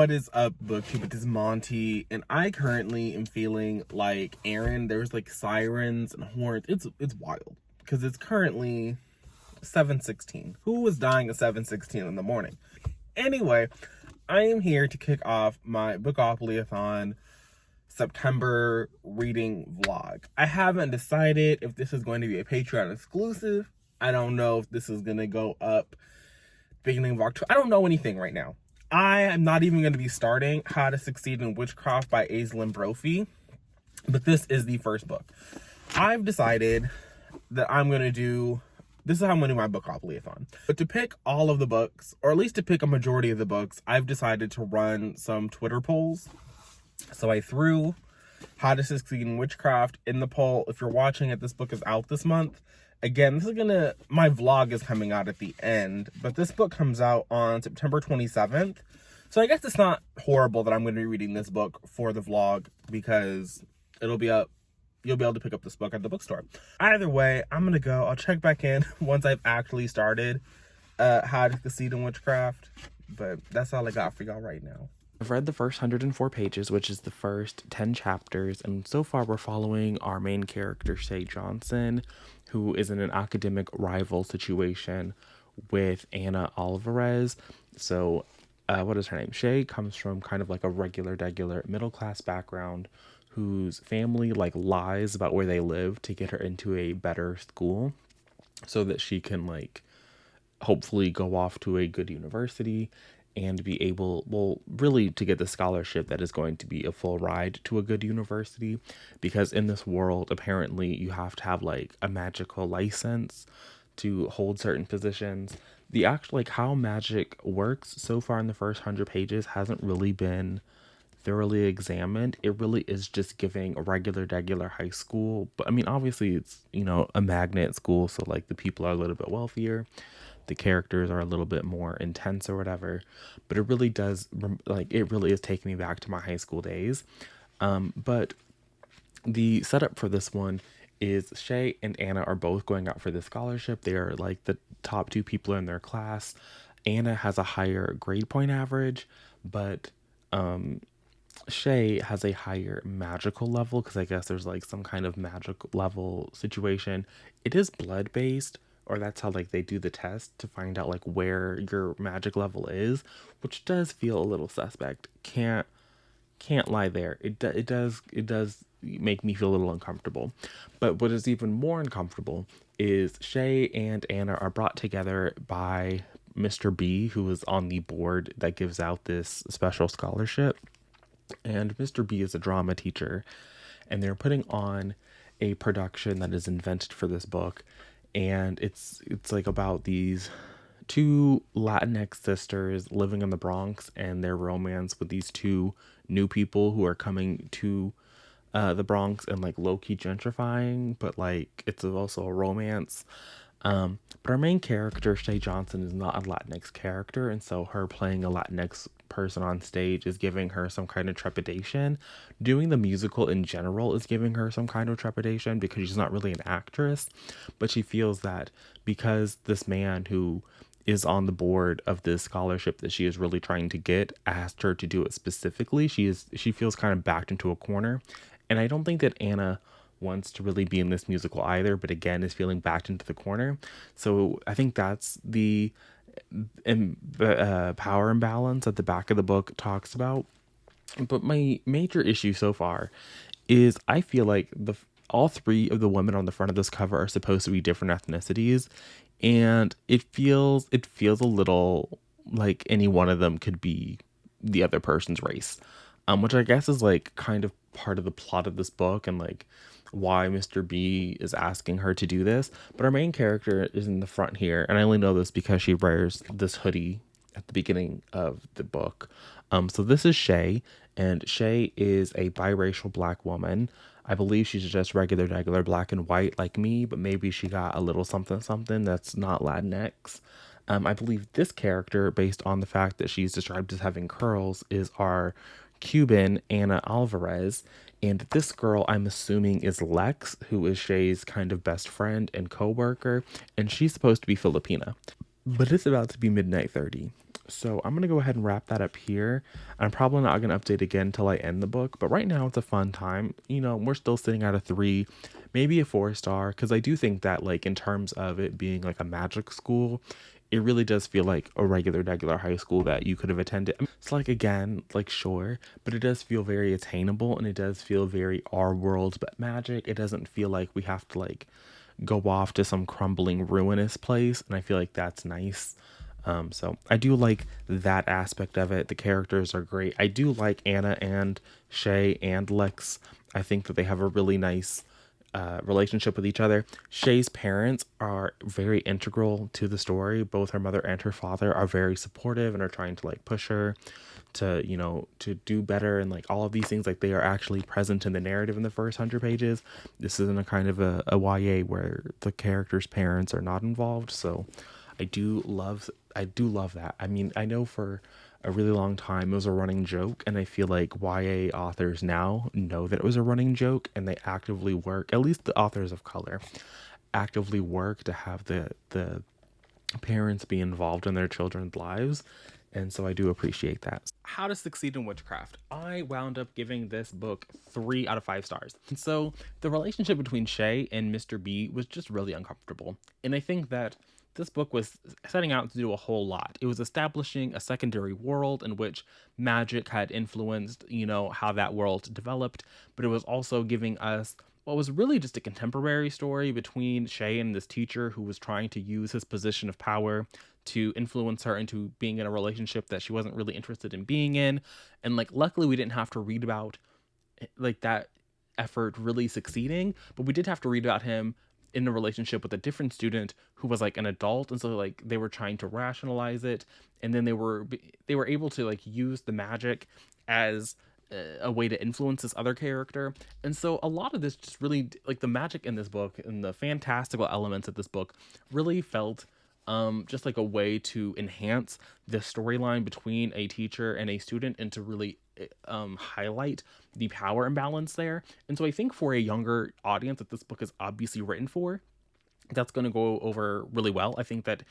What is up, booktube? It is Monty, and I currently am feeling like Aaron. There's like sirens and horns. It's wild because it's currently 7:16. Who was dying at 7:16 in the morning? Anyway, I am here to kick off my bookopoly-a-thon September reading vlog. I haven't decided if this is going to be a Patreon exclusive. I don't know if this is going to go up beginning of October. I don't know anything right now. I am not even going to be starting How to Succeed in Witchcraft by Aislynn Brophy, but this is the first book. I've decided that this is how I'm going to do my bookopoly-a-thon. But to pick all of the books, or at least to pick a majority of the books, I've decided to run some Twitter polls. So I threw How to Succeed in Witchcraft in the poll. If you're watching it, this book is out this month. Again, my vlog is coming out at the end, but this book comes out on September 27th. So I guess it's not horrible that I'm going to be reading this book for the vlog because it'll be up. You'll be able to pick up this book at the bookstore. Either way, I'm going to go. I'll check back in once I've actually started How to Succeed in Witchcraft. But that's all I got for y'all right now. I've read the first 104 pages, which is the first 10 chapters, and so far we're following our main character, Shay Johnson, who is in an academic rival situation with Anna Alvarez. So, what is her name? Shay comes from kind of like a regular middle-class background whose family like lies about where they live to get her into a better school so that she can like hopefully go off to a good university and be able, well, really to get the scholarship that is going to be a full ride to a good university, because in this world, apparently you have to have like a magical license to hold certain positions. The actual, like how magic works so far in the first 100 pages hasn't really been thoroughly examined. It really is just giving a regular high school, but I mean, obviously it's, you know, a magnet school, so like the people are a little bit wealthier, the characters are a little bit more intense or whatever, but it really is taking me back to my high school days. But the setup for this one is Shay and Anna are both going out for this scholarship. They are like the top two people in their class. Anna has a higher grade point average, but Shay has a higher magical level because I guess there's like some kind of magic level situation. It is blood based, or that's how like they do the test to find out like where your magic level is, which does feel a little suspect. Can't lie there. It does make me feel a little uncomfortable. But what is even more uncomfortable is Shay and Anna are brought together by Mr. B, who is on the board that gives out this special scholarship. And Mr. B is a drama teacher, and they're putting on a production that is invented for this book. And it's like about these two Latinx sisters living in the Bronx and their romance with these two new people who are coming to the Bronx and like low-key gentrifying, but like it's also a romance. But our main character, Shay Johnson, is not a Latinx character, and so her playing a Latinx person on stage is giving her some kind of trepidation. Doing the musical in general is giving her some kind of trepidation because she's not really an actress, but she feels that because this man who is on the board of this scholarship that she is really trying to get asked her to do it specifically, she feels kind of backed into a corner. And I don't think that Anna wants to really be in this musical either, but again is feeling backed into the corner. So I think that's the power imbalance that the back of the book talks about. But my major issue so far is I feel like all three of the women on the front of this cover are supposed to be different ethnicities, and it feels a little like any one of them could be the other person's race, which I guess is like kind of part of the plot of this book and like why Mr. B is asking her to do this. But our main character is in the front here, and I only know this because she wears this hoodie at the beginning of the book. So this is Shay, and Shay is a biracial black woman. I believe she's just regular black and white like me, but maybe she got a little something that's not Latinx. I believe this character, based on the fact that she's described as having curls, is our Cuban Anna Alvarez, and this girl I'm assuming is Lex, who is Shay's kind of best friend and co-worker, and she's supposed to be Filipina. But it's about to be midnight 30. So I'm going to go ahead and wrap that up here. I'm probably not going to update again until I end the book, but right now it's a fun time. You know, we're still sitting at a 3, maybe a 4-star, because I do think that, like, in terms of it being like a magic school, it really does feel like a regular high school that you could have attended. I mean, it's like, again, like, sure, but it does feel very attainable, and it does feel very our world but magic. It doesn't feel like we have to, like, go off to some crumbling ruinous place, and I feel like that's nice. So I do like that aspect of it. The characters are great. I do like Anna and Shay and Lex. I think that they have a really nice relationship with each other. Shay's parents are very integral to the story. Both her mother and her father are very supportive and are trying to, like, push her to, you know, to do better, and like all of these things, like, they are actually present in the narrative in the first 100 pages. This isn't a kind of a YA where the characters' parents are not involved. So I do love that. I mean, I know for a really long time it was a running joke, and I feel like YA authors now know that it was a running joke, and they actively work, at least the authors of color actively work to have the parents be involved in their children's lives. And so I do appreciate that. How to Succeed in Witchcraft. I wound up giving this book 3 out of 5 stars. And so the relationship between Shay and Mr. B was just really uncomfortable. And I think that this book was setting out to do a whole lot. It was establishing a secondary world in which magic had influenced, you know, how that world developed, but it was also giving us what was really just a contemporary story between Shay and this teacher who was trying to use his position of power to influence her into being in a relationship that she wasn't really interested in being in. And, like, luckily we didn't have to read about, like, that effort really succeeding, but we did have to read about him in a relationship with a different student who was, like, an adult, and so, like, they were trying to rationalize it, and then they were able to, like, use the magic as a way to influence this other character. And so a lot of this just really, like, the magic in this book and the fantastical elements of this book really felt just like a way to enhance the storyline between a teacher and a student, and to really highlight the power imbalance there. And so I think for a younger audience that this book is obviously written for, that's going to go over really well. I think that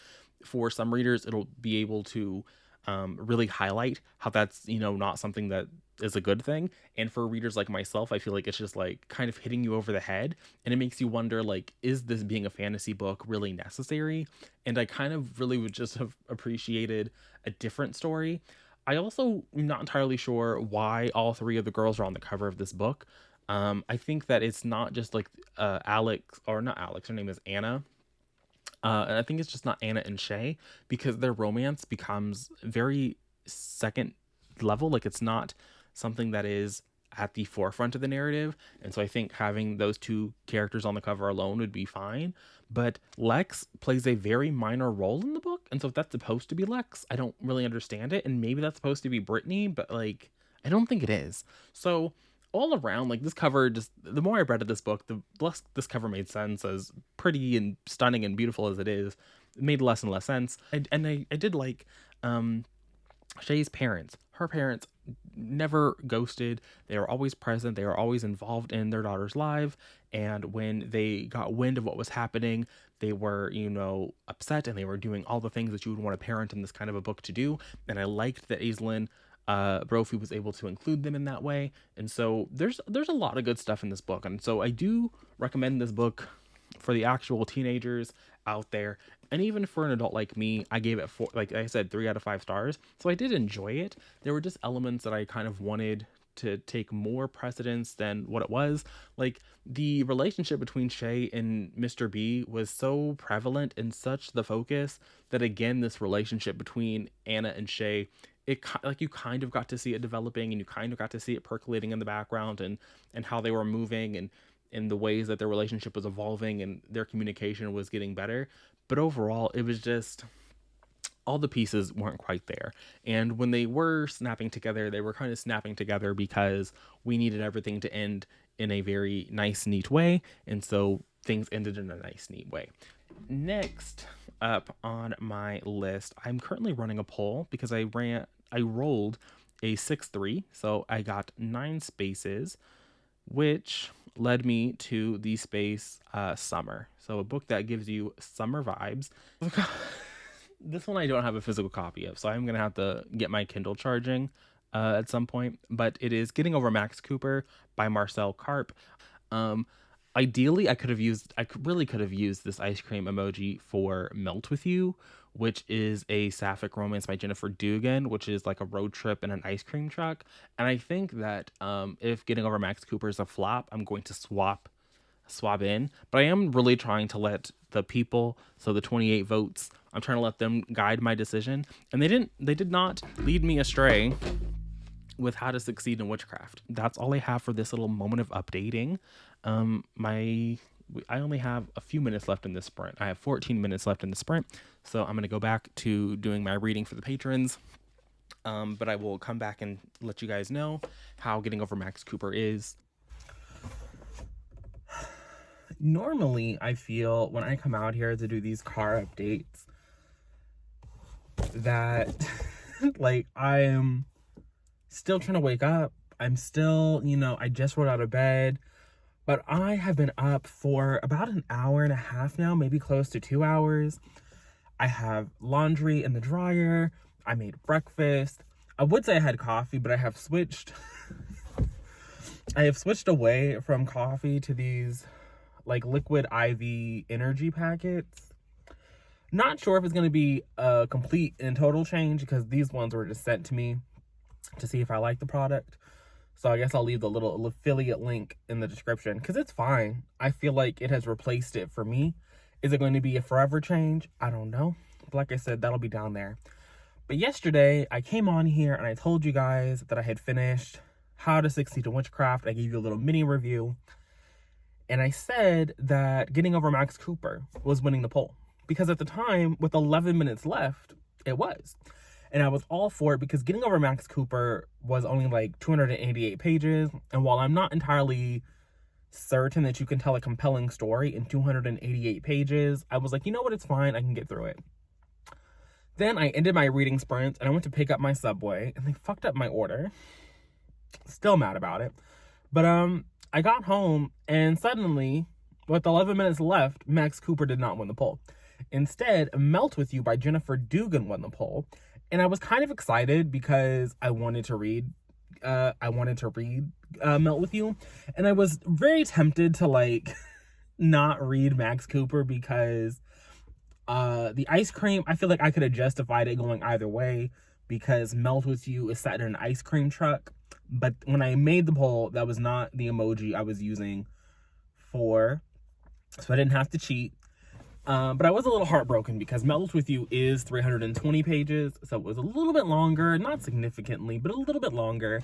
for some readers, it'll be able to really highlight how that's, you know, not something that is a good thing. And for readers like myself, I feel like it's just, like, kind of hitting you over the head, and it makes you wonder, like, is this being a fantasy book really necessary? And I kind of really would just have appreciated a different story. I also am not entirely sure why all 3 of the girls are on the cover of this book. I think that it's not just, like, Alex, or not Alex, her name is Anna. And I think it's just not Anna and Shay, because their romance becomes very second level. Like, it's not something that is at the forefront of the narrative. And so I think having those 2 characters on the cover alone would be fine. But Lex plays a very minor role in the book. And so if that's supposed to be Lex, I don't really understand it. And maybe that's supposed to be Brittany, but, like, I don't think it is. So all around, like, this cover, just the more I read of this book, the less this cover made sense. As pretty and stunning and beautiful as it is, it made less and less sense. I did like Shay's parents. Her parents never ghosted. They were always present. They were always involved in their daughter's life. And when they got wind of what was happening, they were, you know, upset, and they were doing all the things that you would want a parent in this kind of a book to do. And I liked that aislynn Brophy was able to include them in that way. And so there's a lot of good stuff in this book. And so I do recommend this book for the actual teenagers out there. And even for an adult like me, I gave it 4, like I said, 3 out of 5 stars. So I did enjoy it. There were just elements that I kind of wanted to take more precedence than what it was. Like, the relationship between Shay and Mr. B was so prevalent and such the focus that, again, this relationship between Anna and Shay, it, like, you kind of got to see it developing, and you kind of got to see it percolating in the background, and how they were moving, and in the ways that their relationship was evolving and their communication was getting better. But overall, it was just, all the pieces weren't quite there. And when they were snapping together, they were kind of snapping together because we needed everything to end in a very nice, neat way. And so things ended in a nice, neat way. Next up on my list, I'm currently running a poll because I rolled a 6-3. So I got 9 spaces, which led me to the space Summer. So a book that gives you summer vibes. This one I don't have a physical copy of, so I'm gonna have to get my Kindle charging at some point. But it is Getting Over Max Cooper by Marcel Karp. Um, Ideally, really could have used this ice cream emoji for Melt With You, which is a sapphic romance by Jennifer Dugan, which is like a road trip in an ice cream truck. And I think that if Getting Over Max Cooper is a flop, I'm going to swap in. But I am really trying to let the people, so the 28 votes, I'm trying to let them guide my decision. And they did not lead me astray with how to succeed in witchcraft. That's all I have for this little moment of updating. I only have a few minutes left in this sprint. I have 14 minutes left in the sprint, so I'm going to go back to doing my reading for the patrons. But I will come back and let you guys know how Getting Over Max Cooper is. Normally, I feel when I come out here to do these car updates that like I am still trying to wake up. I'm still, I just rolled out of bed, but I have been up for about an hour and a half now, maybe close to 2 hours. I have laundry in the dryer. I made breakfast. I would say I had coffee, but I have switched away from coffee to these like liquid IV energy packets. Not sure if it's going to be a complete and total change because these ones were just sent to me to see if I like the product. So I guess I'll leave the little affiliate link in the description because it's fine. I feel like it has replaced it for me. Is it going to be a forever change? I don't know. But like I said, that'll be down there. But yesterday I came on here and I told you guys that I had finished How to Succeed in Witchcraft. I gave you a little mini review. And I said that Getting Over Max Cooper was winning the poll. Because at the time, with 11 minutes left, it was. And I was all for it because Getting Over Max Cooper was only like 288 pages. And while I'm not entirely certain that you can tell a compelling story in 288 pages, I was like, you know what, it's fine. I can get through it. Then I ended my reading sprint and I went to pick up my Subway and they fucked up my order. Still mad about it. But I got home and suddenly, with 11 minutes left, Max Cooper did not win the poll. Instead, Melt With You by Jennifer Dugan won the poll. And I was kind of excited because I wanted to read Melt With You. And I was very tempted to like not read Max Cooper because the ice cream, I feel like I could have justified it going either way because Melt With You is set in an ice cream truck. But when I made the poll, that was not the emoji I was using so I didn't have to cheat. But I was a little heartbroken because Melt With You is 320 pages, so it was a little bit longer, not significantly, but a little bit longer.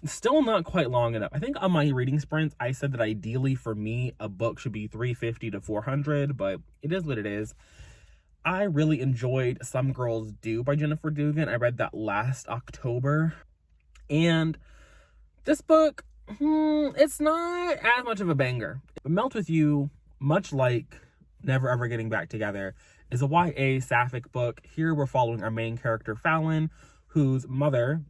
Still not quite long enough. I think on my reading sprints, I said that ideally for me, a book should be 350 to 400, but it is what it is. I really enjoyed Some Girls Do by Jennifer Dugan. I read that last October. And this book, it's not as much of a banger. But Melt With You, much like Never Ever Getting Back Together, is a YA sapphic book. Here we're following our main character, Fallon, whose mother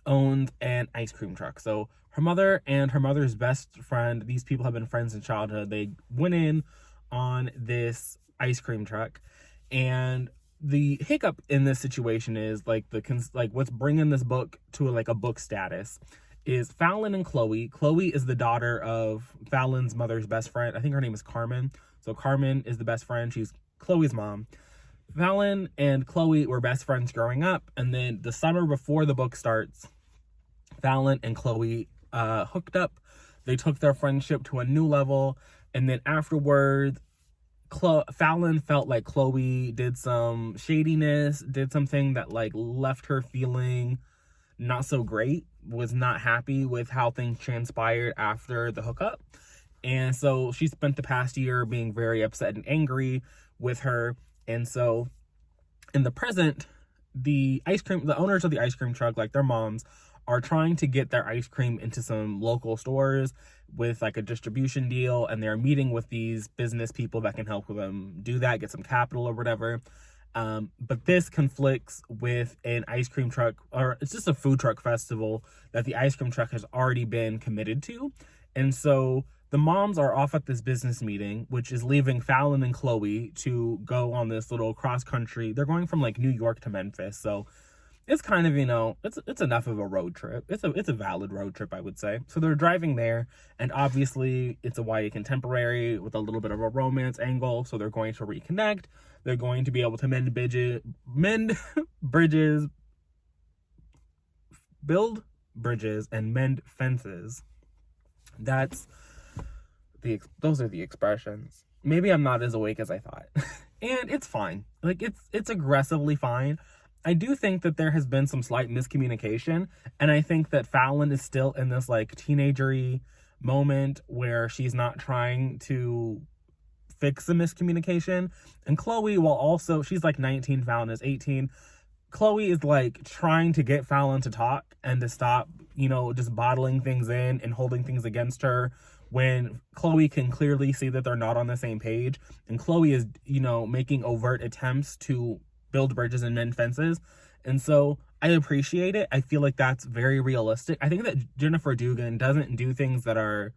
owns an ice cream truck. So her mother and her mother's best friend, these people have been friends in childhood. They went in on this ice cream truck, and the hiccup in this situation is like what's bringing this book to like a book status is Fallon and Chloe. Chloe is the daughter of Fallon's mother's best friend. I think her name is Carmen. So Carmen is the best friend. She's Chloe's mom. Fallon and Chloe were best friends growing up. And then the summer before the book starts, Fallon and Chloe hooked up. They took their friendship to a new level. And then afterwards, Fallon felt like Chloe did some shadiness, did something that like left her feeling not so great, was not happy with how things transpired after the hookup. And so she spent the past year being very upset and angry with her. And so in the present, the owners of the ice cream truck, like their moms, are trying to get their ice cream into some local stores with like a distribution deal, and they're meeting with these business people that can help them do that, get some capital or whatever. But this conflicts with an ice cream truck, or it's just a food truck festival that the ice cream truck has already been committed to. And so The moms are off at this business meeting, which is leaving Fallon and Chloe to go on this little cross country. They're going from like New York to Memphis, so it's kind of, you know, it's enough of a road trip. It's a valid road trip, I would say. So they're driving there, and obviously it's a YA contemporary with a little bit of a romance angle. So they're going to reconnect. They're going to be able to mend bridges, build bridges, and mend fences. Those are the expressions. Maybe I'm not as awake as I thought. And it's fine. Like, it's aggressively fine. I do think that there has been some slight miscommunication, and I think that Fallon is still in this like teenagery moment where she's not trying to fix the miscommunication. And Chloe, while also she's like 19, Fallon is 18. Chloe is like trying to get Fallon to talk and to stop, you know, just bottling things in and holding things against her, when Chloe can clearly see that they're not on the same page. And Chloe is, you know, making overt attempts to build bridges and mend fences. And so I appreciate it. I feel like that's very realistic. I think that Jennifer Dugan doesn't do things that are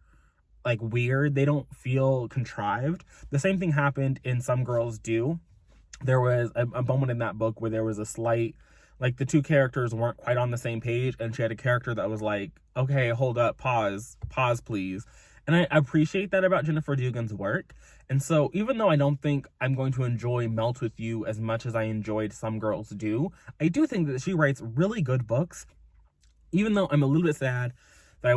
like weird. They don't feel contrived. The same thing happened in Some Girls Do. There was a moment in that book where there was a slight, like the two characters weren't quite on the same page, and she had a character that was like, okay, hold up, pause please. And I appreciate that about Jennifer Dugan's work. And so even though I don't think I'm going to enjoy Melt With You as much as I enjoyed Some Girls Do, I do think that she writes really good books, even though I'm a little bit sad that I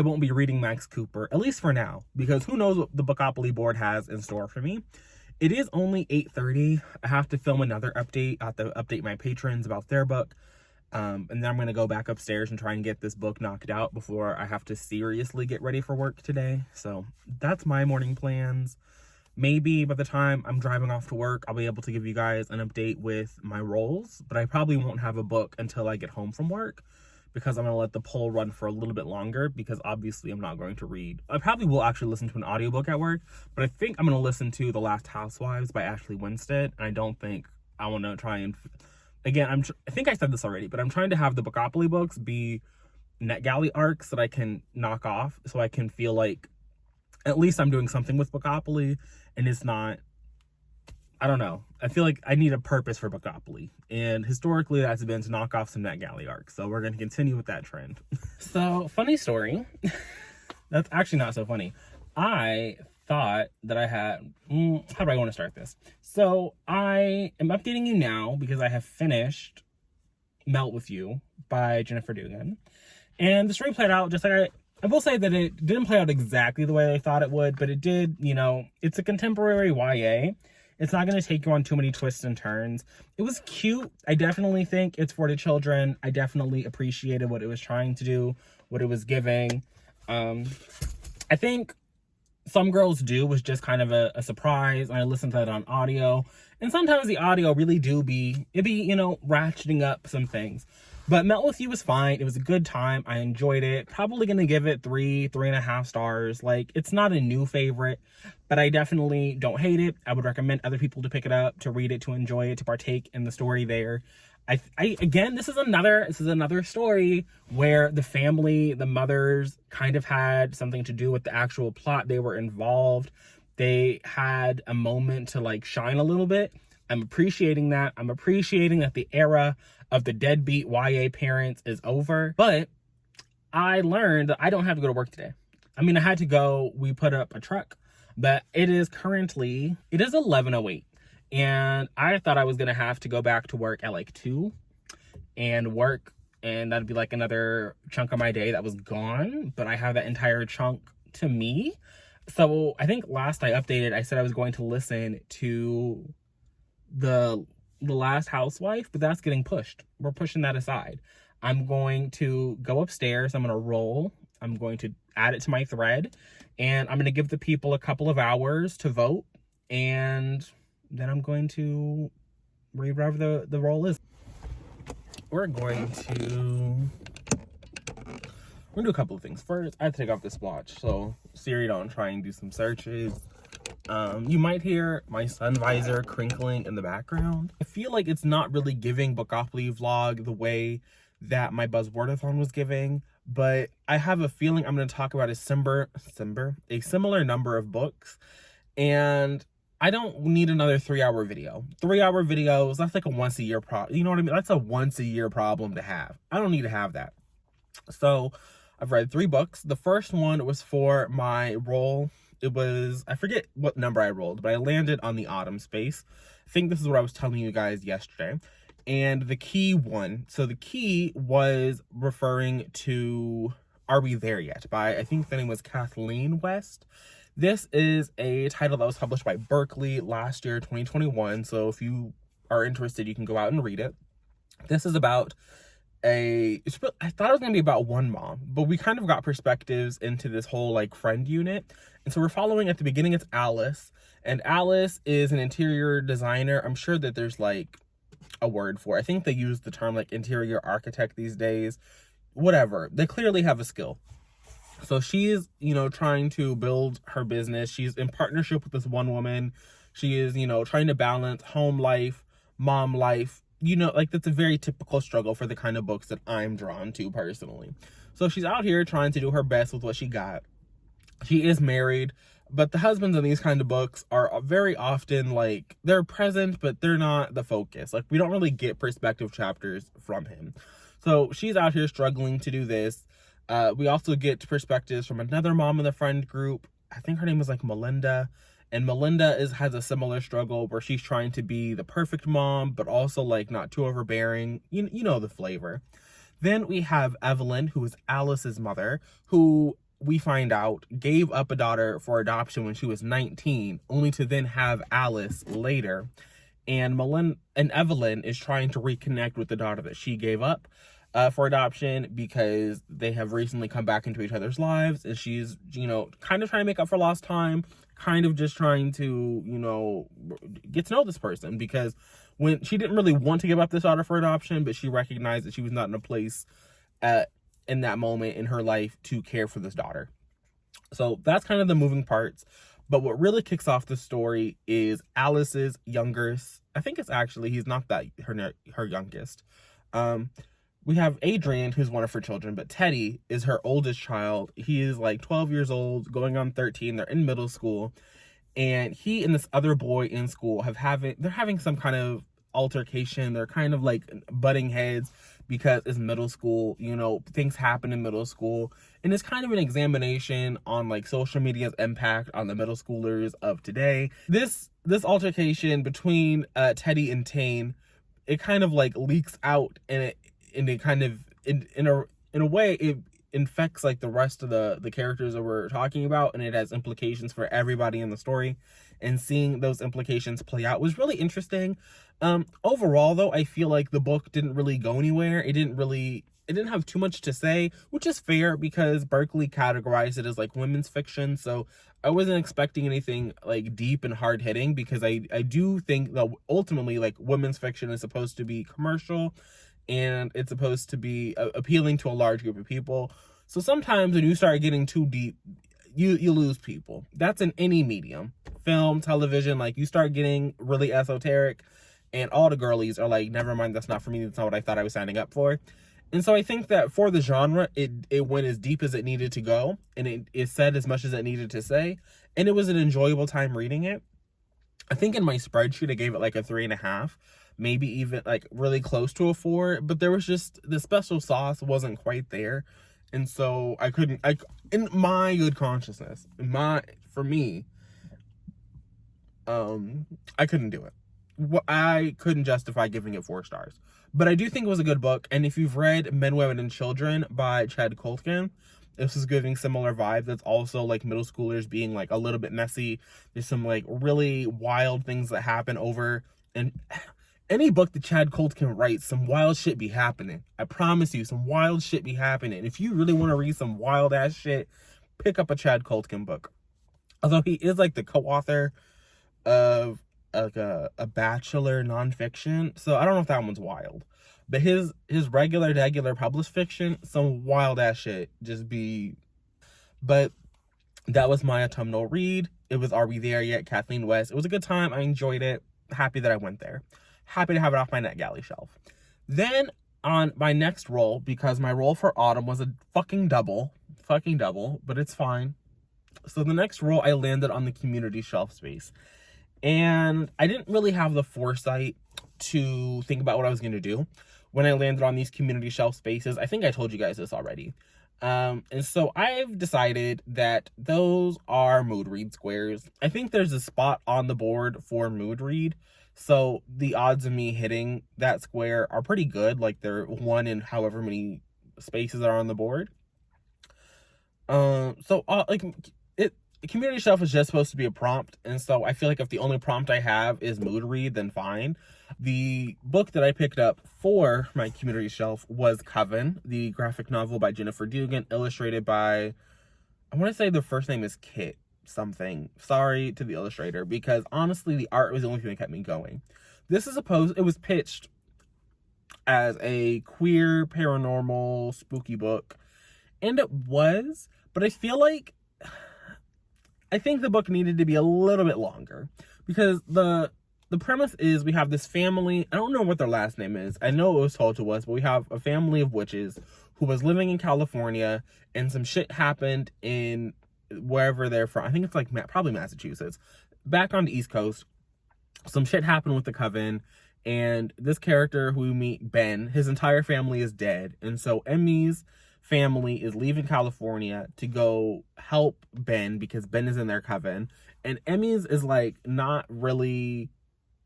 won't be reading Max Cooper, at least for now, because who knows what the Bookopoly board has in store for me. It is only 8:30. I have to film another update. I have to update my patrons about their book. And then I'm going to go back upstairs and try and get this book knocked out before I have to seriously get ready for work today. So that's my morning plans. Maybe by the time I'm driving off to work, I'll be able to give you guys an update with my rolls, but I probably won't have a book until I get home from work, because I'm going to let the poll run for a little bit longer, because obviously I'm not going to read. I probably will actually listen to an audiobook at work, but I think I'm going to listen to The Last Housewives by Ashley Winstead, and I don't think I want to try and... Again, I think I said this already, but I'm trying to have the Bookopoly books be NetGalley arcs that I can knock off, so I can feel like at least I'm doing something with Bookopoly, and it's not... I don't know. I feel like I need a purpose for Bookopoly. And historically, that's been to knock off some NetGalley arcs. So we're going to continue with that trend. So, funny story. That's actually not so funny. I thought that I had... how do I want to start this? So, I am updating you now because I have finished Melt With You by Jennifer Dugan. And the story played out just like I will say that it didn't play out exactly the way I thought it would, but it did, you know, it's a contemporary YA. It's not going to take you on too many twists and turns. It was cute. I definitely think it's for the children. I definitely appreciated what it was trying to do, what it was giving. I think Some Girls Do was just kind of a surprise. I listened to that on audio. And sometimes the audio really be, you know, ratcheting up some things. But Melt With You was fine. It was a good time. I enjoyed it. Probably going to give it 3.5 stars. Like, it's not a new favorite, but I definitely don't hate it. I would recommend other people to pick it up, to read it, to enjoy it, to partake in the story there. Again, this is another story where the family, the mothers, kind of had something to do with the actual plot. They were involved. They had a moment to like shine a little bit. I'm appreciating that. I'm appreciating that the era of the deadbeat YA parents is over. But I learned that I don't have to go to work today. I mean, I had to go. We put up a truck, but it is 11:08. And I thought I was going to have to go back to work at like 2 and work. And that'd be like another chunk of my day that was gone. But I have that entire chunk to me. So I think last I updated, I said I was going to listen to the Last Housewife, but that's getting pushed. We're pushing that aside. I'm going to go upstairs. I'm going to roll. I'm going to add it to my thread. And I'm going to give the people a couple of hours to vote. And then I'm going to read whatever the roll is. We're going to do a couple of things. First, I have to take off this watch, so Siri don't try and do some searches. You might hear my sun visor crinkling in the background. I feel like it's not really giving Bookopoly vlog the way that my Buzzwordathon was giving, but I have a feeling I'm going to talk about a similar number of books, and I don't need another 3-hour video. 3-hour videos, that's like a once a year problem. You know what I mean? That's a once a year problem to have. I don't need to have that. So I've read 3 books. The first one was for my roll. It was, I forget what number I rolled, but I landed on the autumn space. I think this is what I was telling you guys yesterday. And the key one, so the key was referring to Are We There Yet? By, I think the name was Kathleen West. This is a title that was published by Berkeley last year, 2021. So if you are interested, you can go out and read it. This is about I thought it was going to be about one mom, but we kind of got perspectives into this whole like friend unit. And so we're following at the beginning, it's Alice. And Alice is an interior designer. I'm sure that there's like a word for it. I think they use the term like interior architect these days. Whatever. They clearly have a skill. So she's, trying to build her business. She's in partnership with this one woman. She is, trying to balance home life, mom life. That's a very typical struggle for the kind of books that I'm drawn to personally. So she's out here trying to do her best with what she got. She is married, but the husbands in these kind of books are very often like, they're present, but they're not the focus. Like, we don't really get perspective chapters from him. So she's out here struggling to do this. We also get perspectives from another mom in the friend group. I think her name is like Melinda. And Melinda has a similar struggle where she's trying to be the perfect mom, but also like not too overbearing. You know the flavor. Then we have Evelyn, who is Alice's mother, who we find out gave up a daughter for adoption when she was 19, only to then have Alice later. And Evelyn is trying to reconnect with the daughter that she gave up for adoption, because they have recently come back into each other's lives, and she's, kind of trying to make up for lost time, kind of just trying to, get to know this person, because when she didn't really want to give up this daughter for adoption, but she recognized that she was not in a place in that moment in her life to care for this daughter. So that's kind of the moving parts. But what really kicks off the story is Alice's youngest. I think it's actually, he's not that her youngest. We have Adrian, who's one of her children, but Teddy is her oldest child. He is like 12 years old, going on 13. They're in middle school. And he and this other boy in school they're having some kind of altercation. They're kind of like butting heads because it's middle school, things happen in middle school. And it's kind of an examination on like social media's impact on the middle schoolers of today. This altercation between Teddy and Tane, it kind of like leaks out, and it kind of in a way it infects like the rest of the characters that we're talking about, and it has implications for everybody in the story. And seeing those implications play out was really interesting. Overall though, I feel like the book didn't really go anywhere. It didn't have too much to say, which is fair because Berkeley categorized it as like women's fiction. So I wasn't expecting anything like deep and hard hitting, because I do think that ultimately like women's fiction is supposed to be commercial, and it's supposed to be appealing to a large group of people. So sometimes when you start getting too deep, you lose people. That's in any medium, film, television. Like, you start getting really esoteric, and all the girlies are like, never mind, that's not for me. That's not what I thought I was signing up for. And so I think that for the genre, it went as deep as it needed to go, and it said as much as it needed to say, and it was an enjoyable time reading it. I think in my spreadsheet I gave it like a 3.5, maybe even like really close to a 4, but there was just, the special sauce wasn't quite there. And so in my good consciousness, for me, I couldn't do it. I couldn't justify giving it 4 stars. But I do think it was a good book. And if you've read Men, Women, and Children by Chad Colkin, this is giving similar vibe. That's also like middle schoolers being like a little bit messy. There's some like really wild things that happen over, and any book that Chad Colkin writes, some wild shit be happening. I promise you, some wild shit be happening. If you really want to read some wild ass shit, pick up a Chad Colkin book. Although he is like the co-author of like a bachelor nonfiction, so I don't know if that one's wild. But his regular published fiction, some wild ass shit just be. But that was my autumnal read. It was Are We There Yet? Kathleen West. It was a good time. I enjoyed it. Happy that I went there. Happy to have it off my NetGalley shelf. Then on my next roll, because my roll for autumn was a fucking double, but it's fine. So the next roll, I landed on the community shelf space. And I didn't really have the foresight to think about what I was going to do when I landed on these community shelf spaces. I think I told you guys this already. And so I've decided that those are mood read squares. I think there's a spot on the board for mood read. So the odds of me hitting that square are pretty good. Like they're 1 in however many spaces are on the board. Community shelf is just supposed to be a prompt, and so I feel like if the only prompt I have is mood read, then fine. The book that I picked up for my community shelf was Coven, the graphic novel by Jennifer Dugan, illustrated by, I want to say the first name is Kit something. Sorry to the illustrator, because honestly the art was the only thing that kept me going. It was pitched as a queer paranormal spooky book, and it was, but I think the book needed to be a little bit longer, because the premise is we have this family. I don't know what their last name is. I know it was told to us, but we have a family of witches who was living in California, and some shit happened in wherever they're from. I think it's like probably Massachusetts. Back on the East Coast, some shit happened with the Coven, and this character who we meet, Ben, his entire family is dead. And so Emmy's family is leaving California to go help Ben because Ben is in their Coven. And Emmy's is like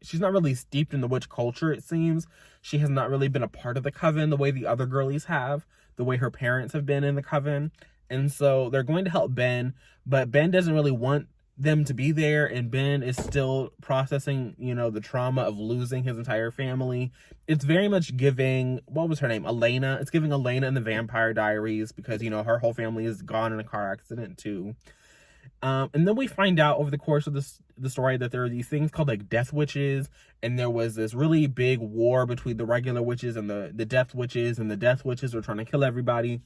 she's not really steeped in the witch culture, it seems. She has not really been a part of the Coven the way the other girlies have, the way her parents have been in the Coven. And so they're going to help Ben, but Ben doesn't really want them to be there, and Ben is still processing, the trauma of losing his entire family. It's very much giving, what was her name? Elena. It's giving Elena in the Vampire Diaries, because, her whole family is gone in a car accident too. And then we find out over the course of the story that there are these things called like death witches, and there was this really big war between the regular witches and the death witches, and the death witches were trying to kill everybody.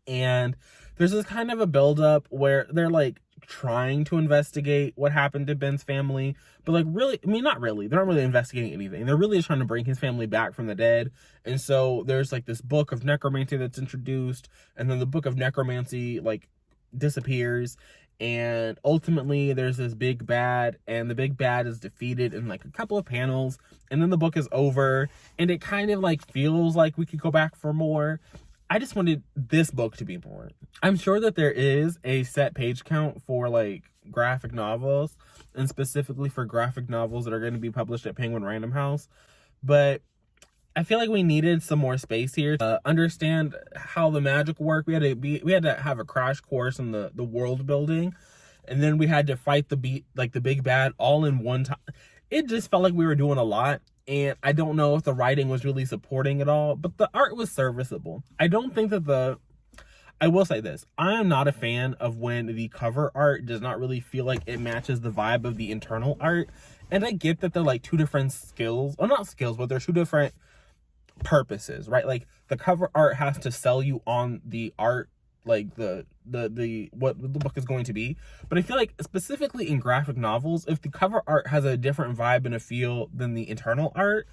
And there's this kind of a buildup where they're like trying to investigate what happened to Ben's family, but like really, not really. They're not really investigating anything. They're really just trying to bring his family back from the dead. And so there's like this book of necromancy that's introduced, and then the book of necromancy like disappears, and ultimately there's this big bad, and the big bad is defeated in like a couple of panels, and then the book is over, and it kind of like feels like we could go back for more. I just wanted this book to be more. I'm sure that there is a set page count for like graphic novels, and specifically for graphic novels that are going to be published at Penguin Random House, but I feel like we needed some more space here to understand how the magic worked. We had to have a crash course in the world building, and then we had to fight the big bad all in one time. It just felt like we were doing a lot, and I don't know if the writing was really supporting it all, but the art was serviceable. I don't think that I will say this, I am not a fan of when the cover art does not really feel like it matches the vibe of the internal art. And I get that they're like two different skills, or not skills, but they're two different purposes, right? Like the cover art has to sell you on the art, like the what the book is going to be. But I feel like specifically in graphic novels, if the cover art has a different vibe and a feel than the internal art,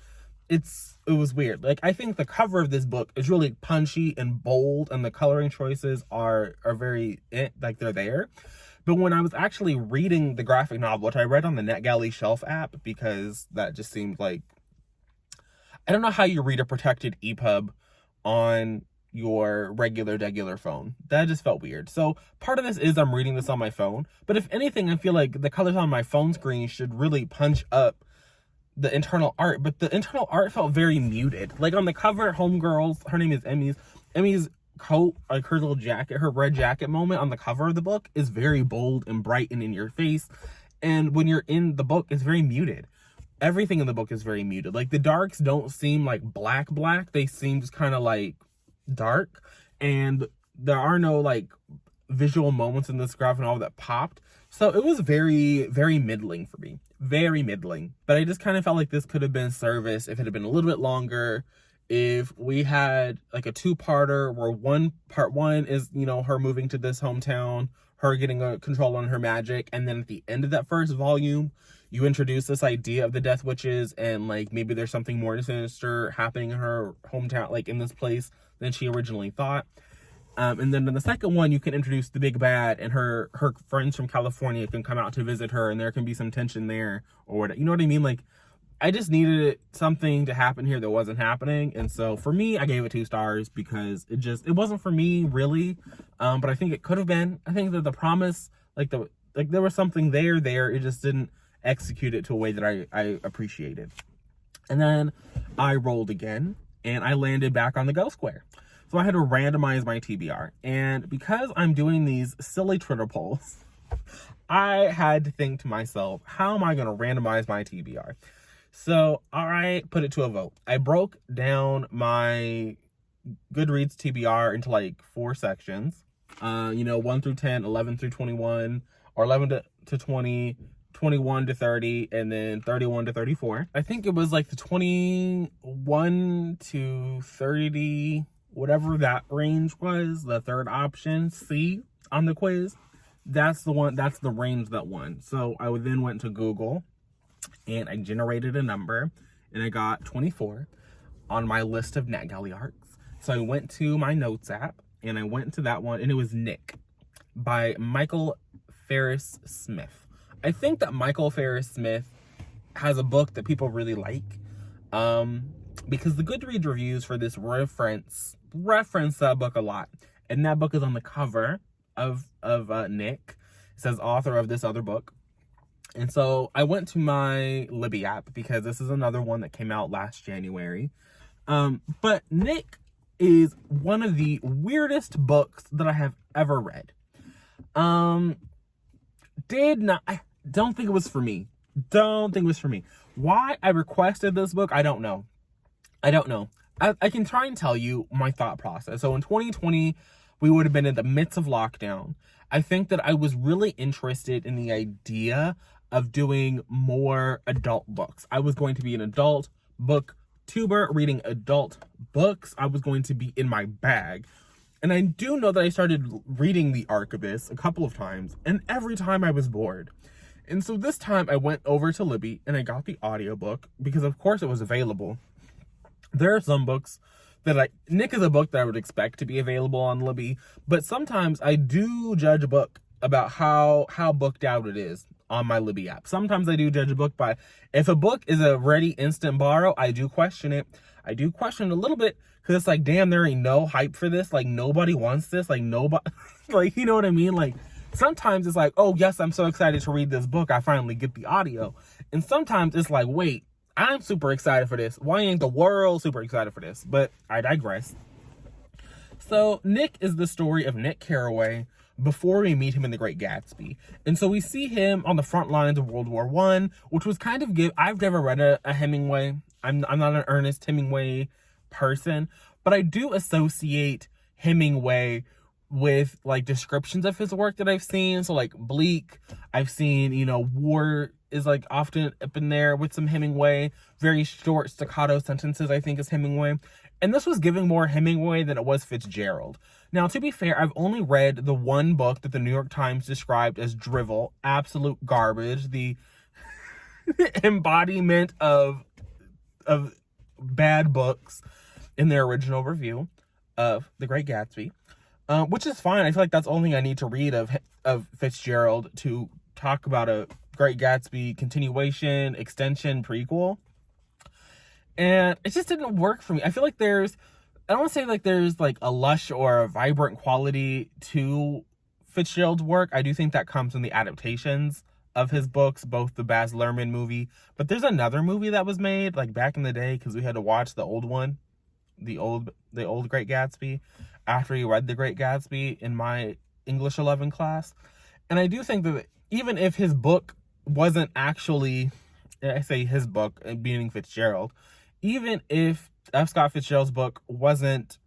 it was weird. Like I think the cover of this book is really punchy and bold, and the coloring choices are very like they're there. But when I was actually reading the graphic novel, which I read on the NetGalley Shelf app, because that just seemed like, I don't know how you read a protected EPUB on your regular phone. That just felt weird. So part of this is I'm reading this on my phone, but if anything, I feel like the colors on my phone screen should really punch up the internal art, but the internal art felt very muted. Like on the cover, homegirls, her name is Emmy's coat, like her little jacket, her red jacket moment on the cover of the book is very bold and bright and in your face, and when you're in the book, it's very muted. Everything in the book is very muted. Like the darks don't seem like black, they seem just kind of like dark, and there are no like visual moments in this graphic novel that popped. So it was very, very middling for me. Very middling. But I just kind of felt like this could have been service if it had been a little bit longer. If we had like a two-parter where part one is, her moving to this hometown, her getting a control on her magic, and then at the end of that first volume, you introduce this idea of the Death Witches, and like maybe there's something more sinister happening in her hometown, like in this place, than she originally thought. And then in the second one, you can introduce the big bad, and her friends from California can come out to visit her, and there can be some tension there, or whatever. You know what I mean? Like, I just needed something to happen here that wasn't happening. And so for me, I gave it 2 stars because it wasn't for me really. But I think it could have been. I think that the promise, there was something there. It just didn't execute it to a way that I appreciated. And then I rolled again, and I landed back on the Go Square. So I had to randomize my TBR. And because I'm doing these silly Twitter polls, I had to think to myself, how am I going to randomize my TBR? So I put it to a vote. I broke down my Goodreads TBR into like 4 sections. 1 through 10, 11 through 21, or 11 to 20, 21 to 30, and then 31 to 34. I think it was like the 21 to 30, whatever that range was, the third option, C, on the quiz. That's the one, that's the range that won. So I then went to Google, and I generated a number, and I got 24 on my list of NetGalley arcs. So I went to my notes app, and I went to that one, and it was Nick by Michael Farris Smith. I think that Michael Farris Smith has a book that people really like, because the Goodreads reviews for this reference that book a lot, and that book is on the cover of Nick. It says author of this other book. And so I went to my Libby app because this is another one that came out last January. But Nick is one of the weirdest books that I have ever read. I don't think it was for me. Why I requested this book, I don't know. I can try and tell you my thought process. So in 2020, we would have been in the midst of lockdown. I think that I was really interested in the idea of doing more adult books. I was going to be an adult book tuber, reading adult books. I was going to be in my bag. And I do know that I started reading The Archivist a couple of times, and every time I was bored. And so this time I went over to Libby and I got the audiobook because of course it was available. There are some books that Nick is a book that I would expect to be available on Libby, but sometimes I do judge a book about how booked out it is on my Libby app. Sometimes I do judge a book by, if a book is a ready instant borrow, I do question it. I do question it a little bit because it's like, damn, there ain't no hype for this. Like, nobody wants this. Like, nobody, like, you know what I mean? Like, sometimes it's like, oh, yes, I'm so excited to read this book. I finally get the audio. And sometimes it's like, wait, I'm super excited for this. Why ain't the world super excited for this? But I digress. So Nick is the story of Nick Carraway before we meet him in The Great Gatsby. And so we see him on the front lines of World War I, which was kind of I've never read a Hemingway. I'm not an Ernest Hemingway person, but I do associate Hemingway with like descriptions of his work that I've seen. So like Bleak, I've seen, War is like often up in there with some Hemingway. Very short staccato sentences, I think, is Hemingway. And this was giving more Hemingway than it was Fitzgerald. Now, to be fair, I've only read the one book that the New York Times described as drivel, absolute garbage, the embodiment of bad books in their original review of The Great Gatsby, which is fine. I feel like that's the only thing I need to read of Fitzgerald to talk about a Great Gatsby continuation, extension, prequel. And it just didn't work for me. I feel like I don't want to say like there's like a lush or a vibrant quality to Fitzgerald's work. I do think that comes from the adaptations of his books, both the Baz Luhrmann movie, but there's another movie that was made like back in the day because we had to watch the old one, the old Great Gatsby, after you read The Great Gatsby in my English 11 class. And I do think that even if his book wasn't actually, I say his book, meaning Fitzgerald, even if F. Scott Fitzgerald's book wasn't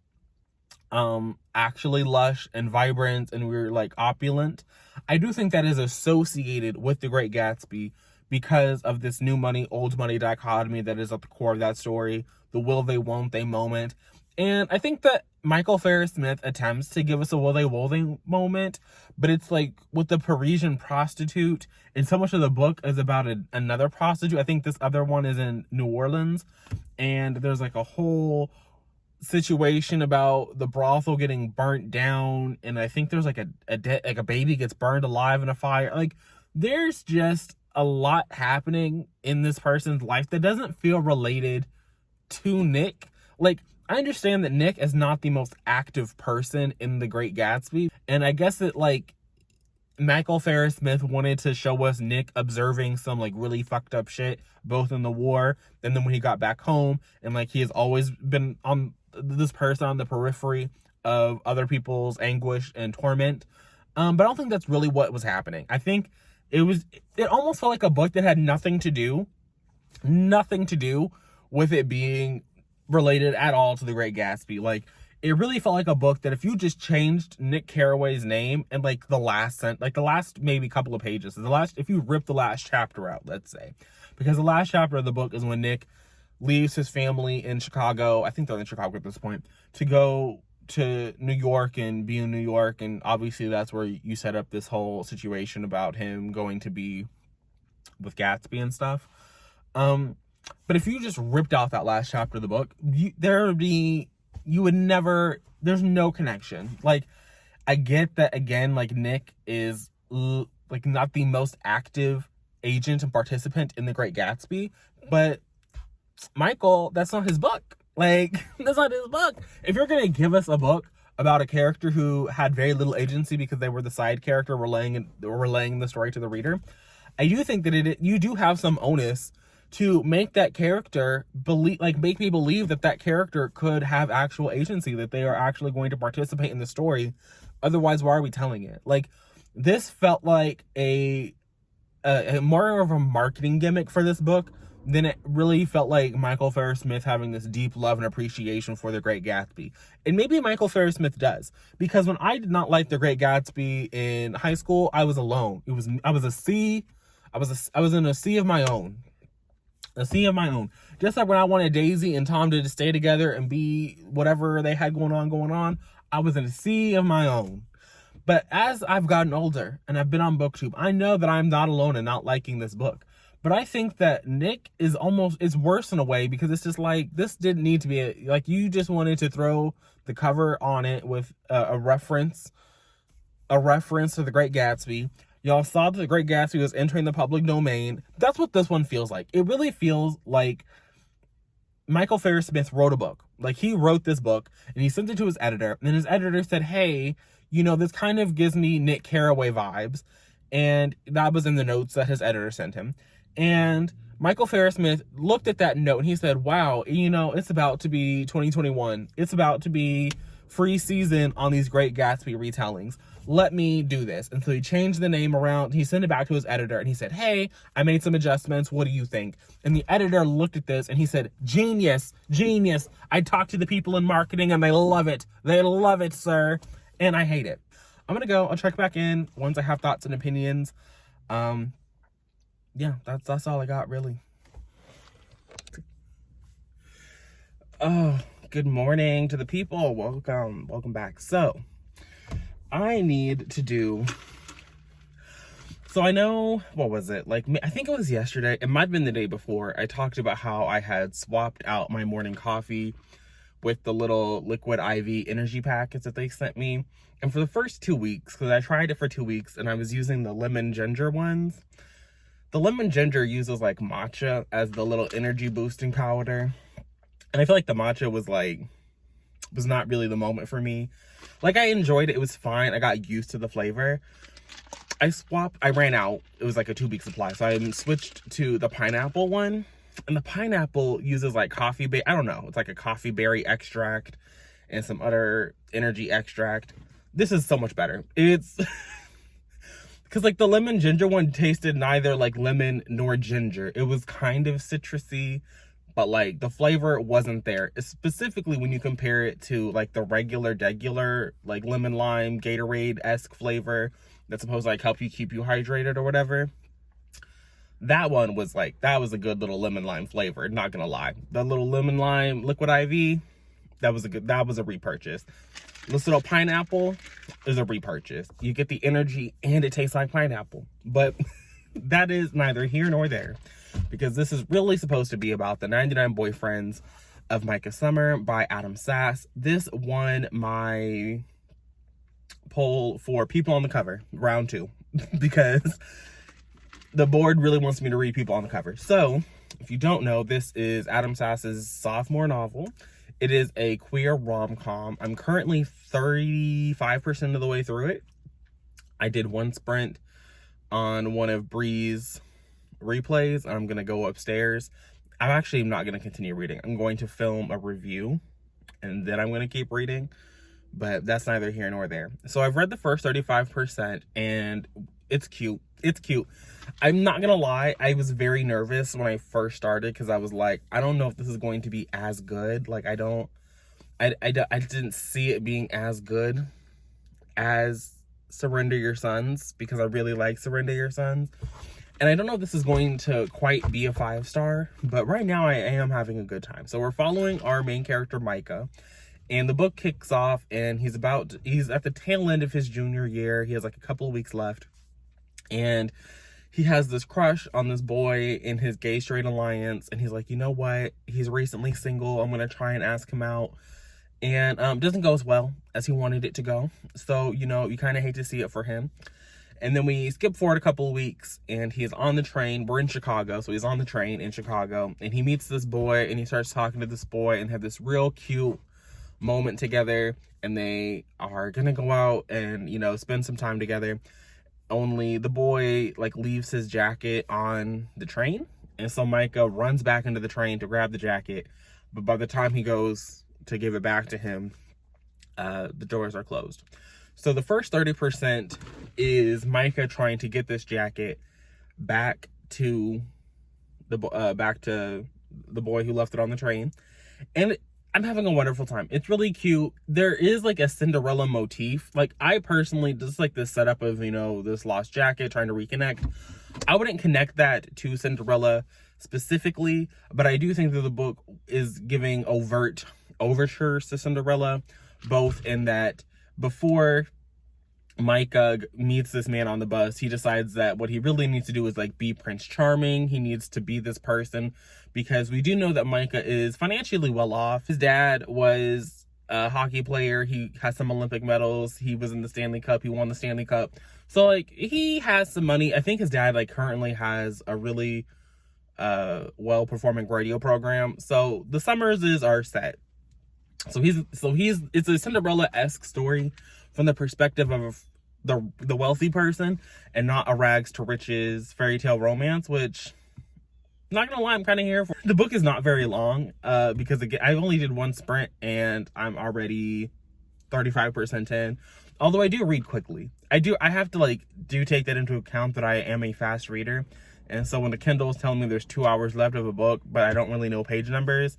actually lush and vibrant and we were like opulent, I do think that is associated with The Great Gatsby because of this new money, old money dichotomy that is at the core of that story, the will they, won't they moment. And I think that Michael Ferris Smith attempts to give us a Will They Won't moment, but it's like with the Parisian prostitute, and so much of the book is about another prostitute. I think this other one is in New Orleans, and there's like a whole situation about the brothel getting burnt down, and I think there's like a baby gets burned alive in a fire. Like, there's just a lot happening in this person's life that doesn't feel related to Nick. Like, I understand that Nick is not the most active person in The Great Gatsby, and I guess that, like, Michael Ferris Smith wanted to show us Nick observing some, like, really fucked up shit, both in the war and then when he got back home, and, like, he has always been on this person on the periphery of other people's anguish and torment. But I don't think that's really what was happening. I think it almost felt like a book that had nothing to do with it being related at all to The Great Gatsby. Like, it really felt like a book that if you just changed Nick Carraway's name and like the last maybe couple of pages, if you rip the last chapter out, let's say, because the last chapter of the book is when Nick leaves his family in Chicago. I think they're in Chicago at this point, to go to New York and be in New York, and obviously that's where you set up this whole situation about him going to be with Gatsby and stuff. But if you just ripped out that last chapter of the book, there's no connection. Like, I get that, again, like, Nick is like not the most active agent and participant in The Great Gatsby, but Michael, that's not his book. Like, that's not his book. If you're gonna give us a book about a character who had very little agency because they were the side character relaying the story to the reader, I do think that you do have some onus to make that character make me believe that character could have actual agency, that they are actually going to participate in the story. Otherwise, why are we telling it? Like, this felt like a more of a marketing gimmick for this book than it really felt like Michael Ferris Smith having this deep love and appreciation for The Great Gatsby. And maybe Michael Ferris Smith does, because when I did not like The Great Gatsby in high school, I was alone. I was in a sea of my own. A sea of my own. Just like when I wanted Daisy and Tom to just stay together and be whatever they had going on, I was in a sea of my own. But as I've gotten older and I've been on BookTube, I know that I'm not alone in not liking this book. But I think that Nick is worse in a way, because it's just like, this didn't need to be like, you just wanted to throw the cover on it with a reference to The Great Gatsby. Y'all saw that The Great Gatsby was entering the public domain. That's what this one feels like. It really feels like Michael Ferris Smith wrote a book. Like, he wrote this book and he sent it to his editor, and his editor said, hey, this kind of gives me Nick Carraway vibes. And that was in the notes that his editor sent him. And Michael Ferris Smith looked at that note and he said, wow, it's about to be 2021. It's about to be free season on these Great Gatsby retellings. Let me do this. And so he changed the name around. He sent it back to his editor and he said, hey, I made some adjustments. What do you think? And the editor looked at this and he said, genius. I talked to the people in marketing and they love it. They love it, sir. And I hate it. I'm going to go. I'll check back in once I have thoughts and opinions. Yeah, that's all I got, really. Oh, good morning to the people. Welcome back. So I know, what was it? Like, I think it was yesterday. It might have been the day before. I talked about how I had swapped out my morning coffee with the little liquid IV energy packets that they sent me. And for the first 2 weeks, because I tried it for 2 weeks and I was using the lemon ginger ones. The lemon ginger uses like matcha as the little energy boosting powder. And I feel like the matcha was not really the moment for me. Like, I enjoyed it. It was fine. I got used to the flavor. I ran out. It was like a 2-week supply. So I switched to the pineapple one. And the pineapple uses like I don't know. It's like a coffee berry extract and some other energy extract. This is so much better. It's because like the lemon ginger one tasted neither like lemon nor ginger. It was kind of citrusy, but like the flavor wasn't there. Specifically when you compare it to like the regular like lemon lime Gatorade-esque flavor that's supposed to like help you keep you hydrated or whatever. That one was like, that was a good little lemon lime flavor, not gonna lie. The little lemon lime liquid IV, that was a repurchase. This little pineapple is a repurchase. You get the energy and it tastes like pineapple. But that is neither here nor there, because this is really supposed to be about the 99 Boyfriends of Micah Summers by Adam Sass. This won my poll for people on the cover, round 2, because the board really wants me to read people on the cover. So, if you don't know, this is Adam Sass's sophomore novel. It is a queer rom-com. I'm currently 35% of the way through it. I did one sprint on one of Bree's replays, and I'm going to go upstairs. I'm actually not going to continue reading. I'm going to film a review, and then I'm going to keep reading. But that's neither here nor there. So I've read the first 35%, and it's cute. It's cute. I'm not gonna lie, I was very nervous when I first started, because I was like, I don't know if this is going to be as good. Like, I didn't see it being as good as Surrender Your Sons, because I really like Surrender Your Sons. And I don't know if this is going to quite be a 5-star, but right now I am having a good time. So we're following our main character, Micah. And the book kicks off, and he's at the tail end of his junior year. He has like a couple of weeks left. And he has this crush on this boy in his gay straight alliance. And he's like, you know what? He's recently single. I'm going to try and ask him out. And doesn't go as well as he wanted it to go. So, you know, you kind of hate to see it for him. And then we skip forward a couple of weeks, and he's on the train. We're in Chicago, so he's on the train in Chicago. And he meets this boy, and he starts talking to this boy and have this real cute moment together. And they are going to go out and, you know, spend some time together. Only the boy, like, leaves his jacket on the train. And so Micah runs back into the train to grab the jacket. But by the time he goes to give it back to him, the doors are closed. So the first 30% is Micah trying to get this jacket back to the boy who left it on the train. And I'm having a wonderful time. It's really cute. There is like a Cinderella motif. Like, I personally just like this setup of, you know, this lost jacket trying to reconnect. I wouldn't connect that to Cinderella specifically, but I do think that the book is giving overt overtures to Cinderella, both in that before Micah meets this man on the bus, he decides that what he really needs to do is like be Prince Charming. He needs to be this person, because we do know that Micah is financially well off. His dad was a hockey player. He has some Olympic medals. He was in the Stanley Cup. He won the Stanley Cup. So like, he has some money. I think his dad like currently has a really well performing radio program. So the Summerses are set. So it's a Cinderella-esque story from the perspective of the wealthy person, and not a rags to riches fairy tale romance, which, not gonna lie, I'm kind of here for. The book is not very long, because again, I only did one sprint and I'm already 35% in. Although I do read quickly. I have to take that into account, that I am a fast reader. And so when the Kindle is telling me there's 2 hours left of a book, but I don't really know page numbers,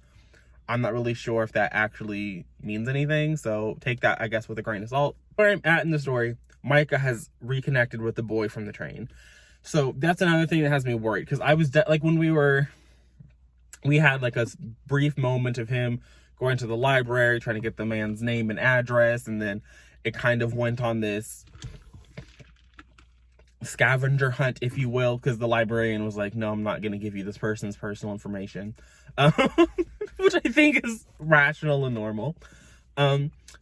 I'm not really sure if that actually means anything. So take that, I guess, with a grain of salt. Where I'm at in the story, Micah has reconnected with the boy from the train. So that's another thing that has me worried. Because I was, when we had like a brief moment of him going to the library, trying to get the man's name and address. And then it kind of went on this scavenger hunt, if you will, because the librarian was like, no, I'm not going to give you this person's personal information. Which I think is rational and normal.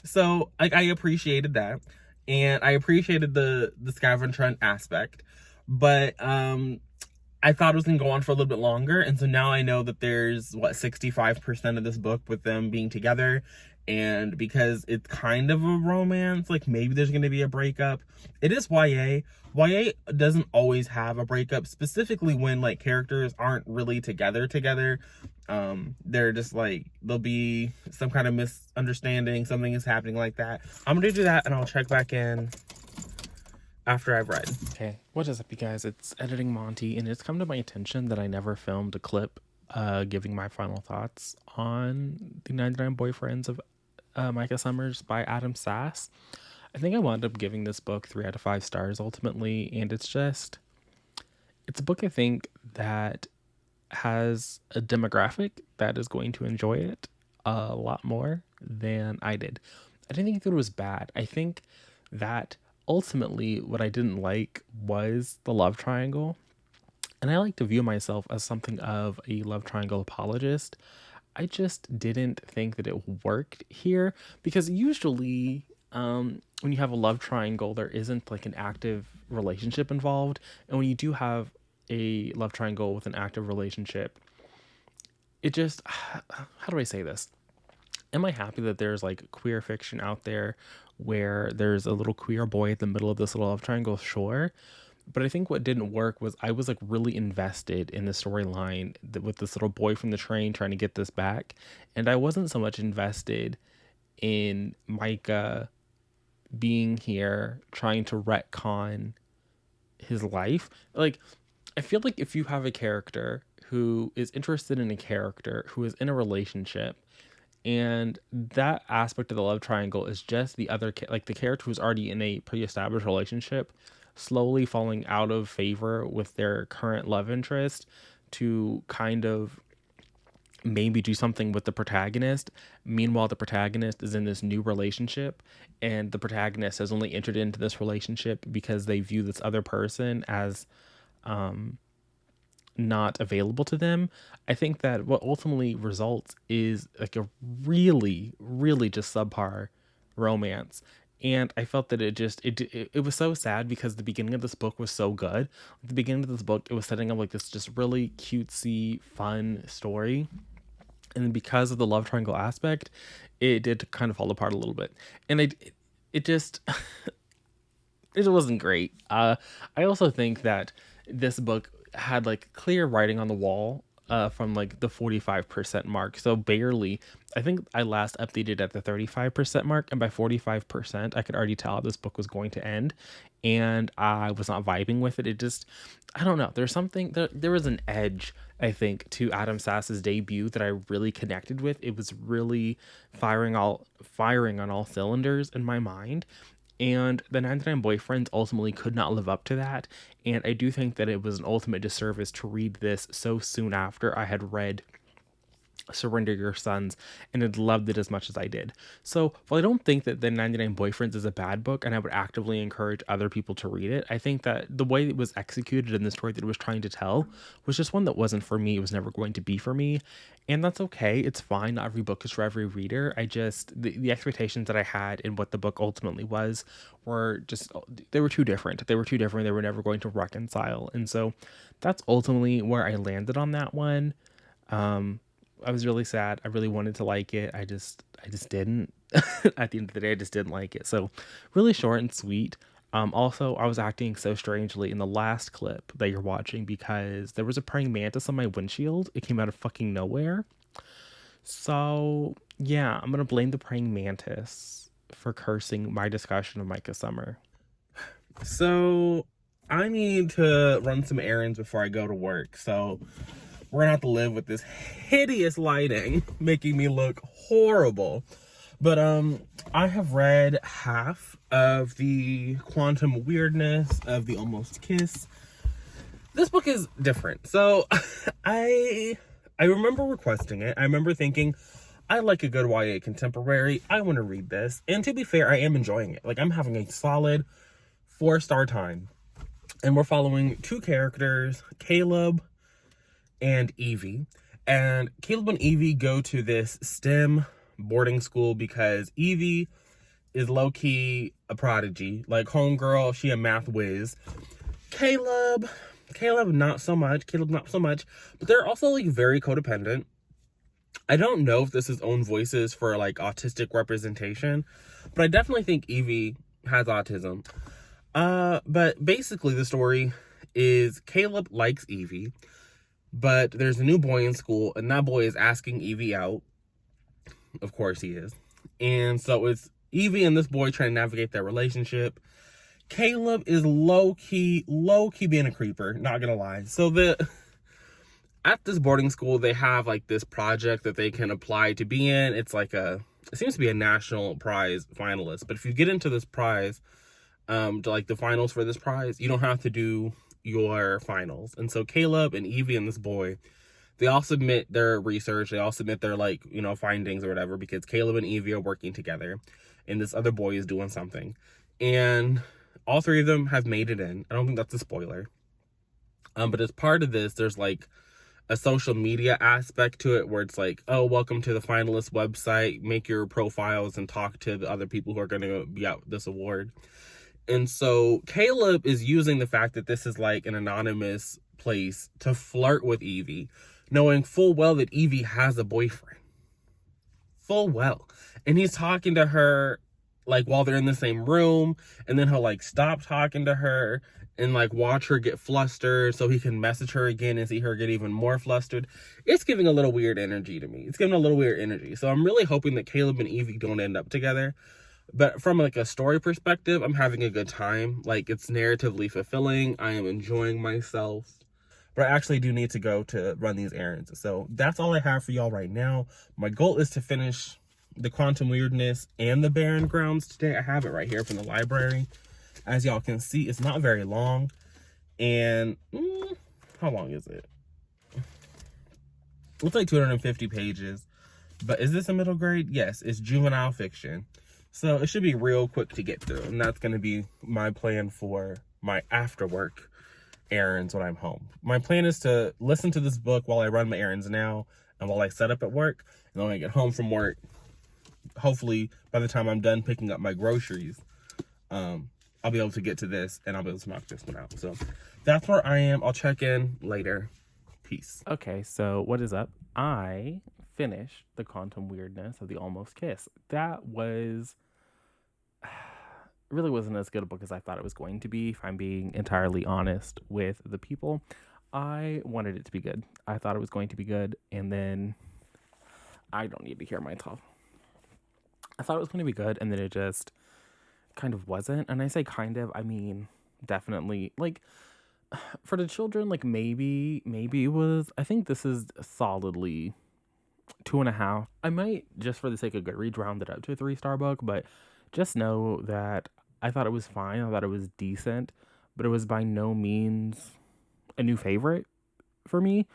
So I appreciated that, and I appreciated the scavenger hunt aspect, but I thought it was gonna go on for a little bit longer, and so now I know that there's 65% of this book with them being together. And because it's kind of a romance, like maybe there's going to be a breakup. It is YA. YA doesn't always have a breakup, specifically when like characters aren't really together. They're just like, there'll be some kind of misunderstanding, something is happening like that. I'm going to do that, and I'll check back in after I've read. Okay, what is up, you guys? It's Editing Monty, and it's come to my attention that I never filmed a clip giving my final thoughts on the 99 Boyfriends of Micah Summers by Adam Sass. I think I wound up giving this book 3 out of 5 stars ultimately, and it's a book I think that has a demographic that is going to enjoy it a lot more than I did. I didn't think that it was bad. I think that ultimately what I didn't like was the love triangle. And I like to view myself as something of a love triangle apologist. I just didn't think that it worked here because usually when you have a love triangle, there isn't like an active relationship involved. And when you do have a love triangle with an active relationship, it just, how do I say this? Am I happy that there's like queer fiction out there where there's a little queer boy in the middle of this little love triangle? Sure. But I think what didn't work was I was like really invested in the storyline with this little boy from the train trying to get this back. And I wasn't so much invested in Micah being here trying to retcon his life. Like, I feel like if you have a character who is interested in a character who is in a relationship, and that aspect of the love triangle is just the other, like the character who's already in a pre-established relationship, slowly falling out of favor with their current love interest to kind of maybe do something with the protagonist. Meanwhile, the protagonist is in this new relationship, and the protagonist has only entered into this relationship because they view this other person as not available to them. I think that what ultimately results is like a really, really just subpar romance. And I felt that it was so sad because the beginning of this book was so good. At the beginning of this book, it was setting up like this just really cutesy, fun story. And then because of the love triangle aspect, it did kind of fall apart a little bit. And it just, it wasn't great. I also think that this book had like clear writing on the wall from like the 45% mark. So barely, I think I last updated at the 35% mark, and by 45%, I could already tell how this book was going to end, and I was not vibing with it. It just, I don't know. There's something, there was an edge, I think, to Adam Sass's debut that I really connected with. It was really firing on all cylinders in my mind. And the 99 Boyfriends ultimately could not live up to that. And I do think that it was an ultimate disservice to read this so soon after I had read Surrender Your Sons and had loved it as much as I did. So while I don't think that the 99 Boyfriends is a bad book and I would actively encourage other people to read it, I think that the way it was executed and the story that it was trying to tell was just one that wasn't for me. It was never going to be for me. And that's okay. It's fine. Not every book is for every reader. I just, the expectations that I had in what the book ultimately was were just, they were too different. They were never going to reconcile. And so that's ultimately where I landed on that one. I was really sad. I really wanted to like it. I just didn't. At the end of the day, I just didn't like it. So really short and sweet. Also, I was acting so strangely in the last clip that you're watching because there was a praying mantis on my windshield. It came out of fucking nowhere. So yeah, I'm going to blame the praying mantis for cursing my discussion of Micah Summer. So I need to run some errands before I go to work. So we're gonna have to live with this hideous lighting making me look horrible. But I have read half of the Quantum Weirdness of the Almost Kiss. This book is different. So I remember requesting it. I remember thinking, I like a good YA contemporary. I want to read this. And to be fair, I am enjoying it. Like, I'm having a solid 4-star time. And we're following two characters, Caleb and Evie. And Caleb and Evie go to this STEM boarding school because Evie is low-key a prodigy. Like, homegirl, she a math whiz. Caleb not so much. But they're also, like, very codependent. I don't know if this is own voices for, like, autistic representation, but I definitely think Evie has autism. But basically the story is Caleb likes Evie, but there's a new boy in school, and that boy is asking Evie out. Of course he is. And so it's Evie and this boy trying to navigate their relationship. Caleb is low-key being a creeper, not gonna lie. So at this boarding school, they have like this project that they can apply to be in. It's like it seems to be a national prize finalist. But if you get into this prize, to like the finals for this prize, you don't have to do your finals. And so Caleb and Evie and this boy, They all submit their research. They all submit their, like, you know, findings or whatever, because Caleb and Evie are working together and this other boy is doing something. And all three of them have made it in. I don't think that's a spoiler. But as part of this, there's like a social media aspect to it where it's like, oh, welcome to the finalist website, make your profiles and talk to the other people who are going to be out this award. And so Caleb is using the fact that this is like an anonymous place to flirt with Evie, knowing full well that Evie has a boyfriend. Full well. And he's talking to her like while they're in the same room, and then he'll like stop talking to her and like watch her get flustered so he can message her again and see her get even more flustered. It's giving a little weird energy to me. It's giving a little weird energy. So I'm really hoping that Caleb and Evie don't end up together. But from like a story perspective, I'm having a good time. Like, it's narratively fulfilling. I am enjoying myself. But I actually do need to go to run these errands. So that's all I have for y'all right now. My goal is to finish the Quantum Weirdness and the Barren Grounds today. I have it right here from the library. As y'all can see, it's not very long. And how long is it? It's like 250 pages. But is this a middle grade? Yes, it's juvenile fiction. So it should be real quick to get through. And that's going to be my plan for my after work errands when I'm home. My plan is to listen to this book while I run my errands now and while I set up at work. And then when I get home from work, hopefully by the time I'm done picking up my groceries, I'll be able to get to this and I'll be able to knock this one out. So that's where I am. I'll check in later. Peace. Okay, so what is up? I finished the Quantum Weirdness of the Almost Kiss. That was really wasn't as good a book as I thought it was going to be, if I'm being entirely honest with the people. I wanted it to be good. I thought it was going to be good, and then I don't need to hear myself. I thought it was going to be good, and then it just kind of wasn't. And I say kind of, I mean definitely. Like, for the children, like maybe it was, I think this is solidly 2.5. I might, just for the sake of Goodreads, round it up to a 3-star book, but just know that I thought it was fine. I thought it was decent, but it was by no means a new favorite for me.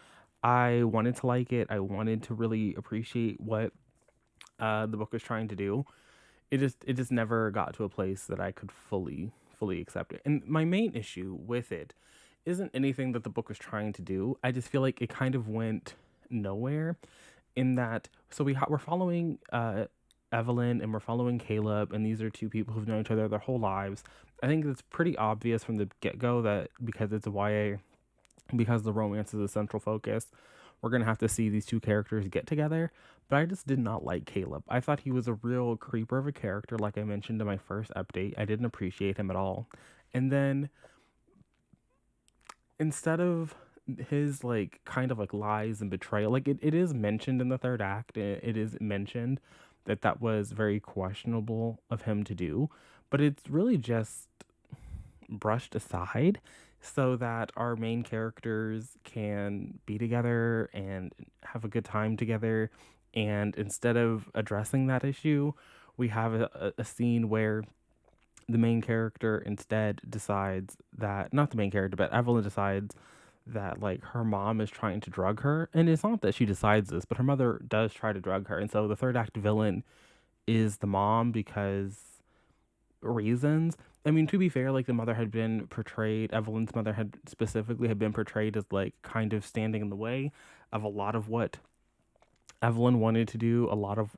I wanted to like it. I wanted to really appreciate what the book was trying to do. It just never got to a place that I could fully accept it. And my main issue with it isn't anything that the book was trying to do. I just feel like it kind of went nowhere, in that, so we're following Evelyn and we're following Caleb, and these are two people who've known each other their whole lives. I think it's pretty obvious from the get-go that because it's a YA, because the romance is a central focus, we're going to have to see these two characters get together. But I just did not like Caleb. I thought he was a real creeper of a character, like I mentioned in my first update. I didn't appreciate him at all. And then, instead of his like kind of like lies and betrayal, like it is mentioned in the third act, it is mentioned that was very questionable of him to do, but it's really just brushed aside so that our main characters can be together and have a good time together. And instead of addressing that issue, we have a scene where the main character instead decides that, not the main character, but Evelyn decides that like her mom is trying to drug her. And it's not that she decides this, but her mother does try to drug her. And so the third act villain is the mom, because reasons. I mean, to be fair, like the mother had been portrayed, Evelyn's mother had specifically been portrayed as like kind of standing in the way of a lot of what Evelyn wanted to do, a lot of